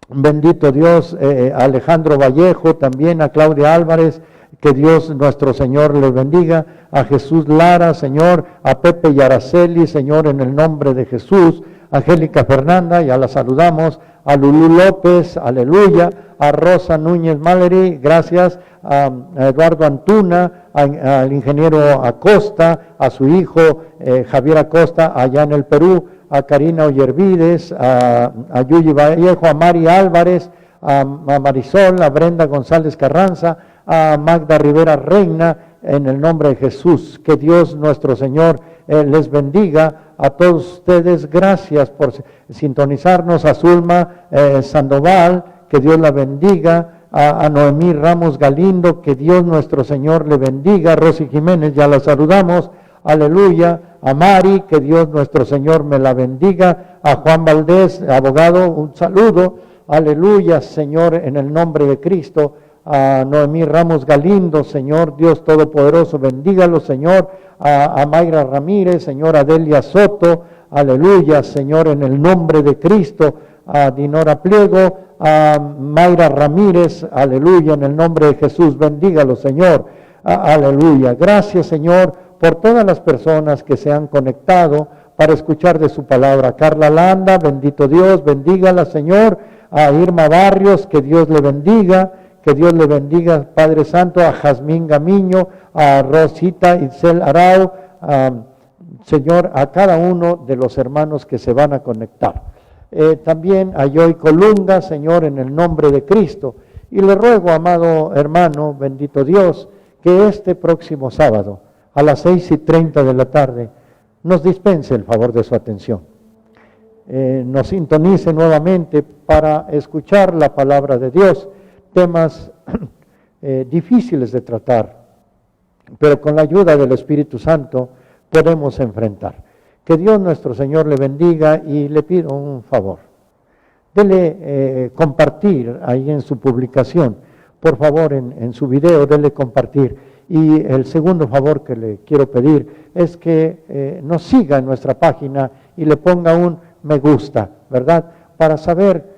Bendito Dios, a Alejandro Vallejo, también a Claudia Álvarez, que Dios nuestro Señor les bendiga, a Jesús Lara, Señor, a Pepe y Araceli, Señor, en el nombre de Jesús, a Angélica Fernanda, ya la saludamos, a Lulú López, aleluya, a Rosa Núñez Mallory, gracias, a Eduardo Antuna, al ingeniero Acosta, a su hijo Javier Acosta, allá en el Perú, a Karina Ollervides, a Yuyi Vallejo, a Mari Álvarez, a Marisol, a Brenda González Carranza, a Magda Rivera Reina, en el nombre de Jesús. Que Dios nuestro Señor les bendiga a todos ustedes. Gracias por sintonizarnos. A Zulma Sandoval, que Dios la bendiga. A Noemí Ramos Galindo, que Dios nuestro Señor le bendiga. Rosy Jiménez, ya la saludamos. Aleluya. A Mari, que Dios nuestro Señor me la bendiga. A Juan Valdés, abogado, un saludo. Aleluya, Señor, en el nombre de Cristo. A Noemí Ramos Galindo, Señor Dios Todopoderoso, bendígalo, Señor. A Mayra Ramírez, Señor, Adelia Soto, aleluya, Señor, en el nombre de Cristo. A Dinora Pliego, a Mayra Ramírez, aleluya, en el nombre de Jesús, bendígalo, Señor. Aleluya, gracias, Señor, por todas las personas que se han conectado para escuchar de su palabra. Carla Landa, bendito Dios, bendígala, Señor. A Irma Barrios, que Dios le bendiga. Que Dios le bendiga, Padre Santo, a Jazmín Gamiño, a Rosita Itzel Arau, Señor, a cada uno de los hermanos que se van a conectar. También a Joy Colunga, Señor, en el nombre de Cristo. Y le ruego, amado hermano, bendito Dios, que este próximo sábado, a las 6:30 de la tarde, nos dispense el favor de su atención. Nos sintonice nuevamente para escuchar la palabra de Dios. Temas difíciles de tratar, pero con la ayuda del Espíritu Santo podemos enfrentar. Que Dios nuestro Señor le bendiga y le pido un favor. Dele compartir ahí en su publicación, por favor en su video, dele compartir. Y el segundo favor que le quiero pedir es que nos siga en nuestra página y le ponga un me gusta, ¿verdad? Para saber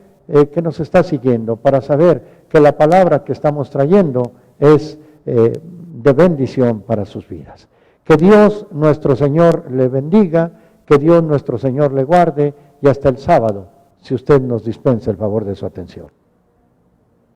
que nos está siguiendo, para saber que la palabra que estamos trayendo es de bendición para sus vidas. Que Dios nuestro Señor le bendiga, que Dios nuestro Señor le guarde y hasta el sábado, si usted nos dispensa el favor de su atención.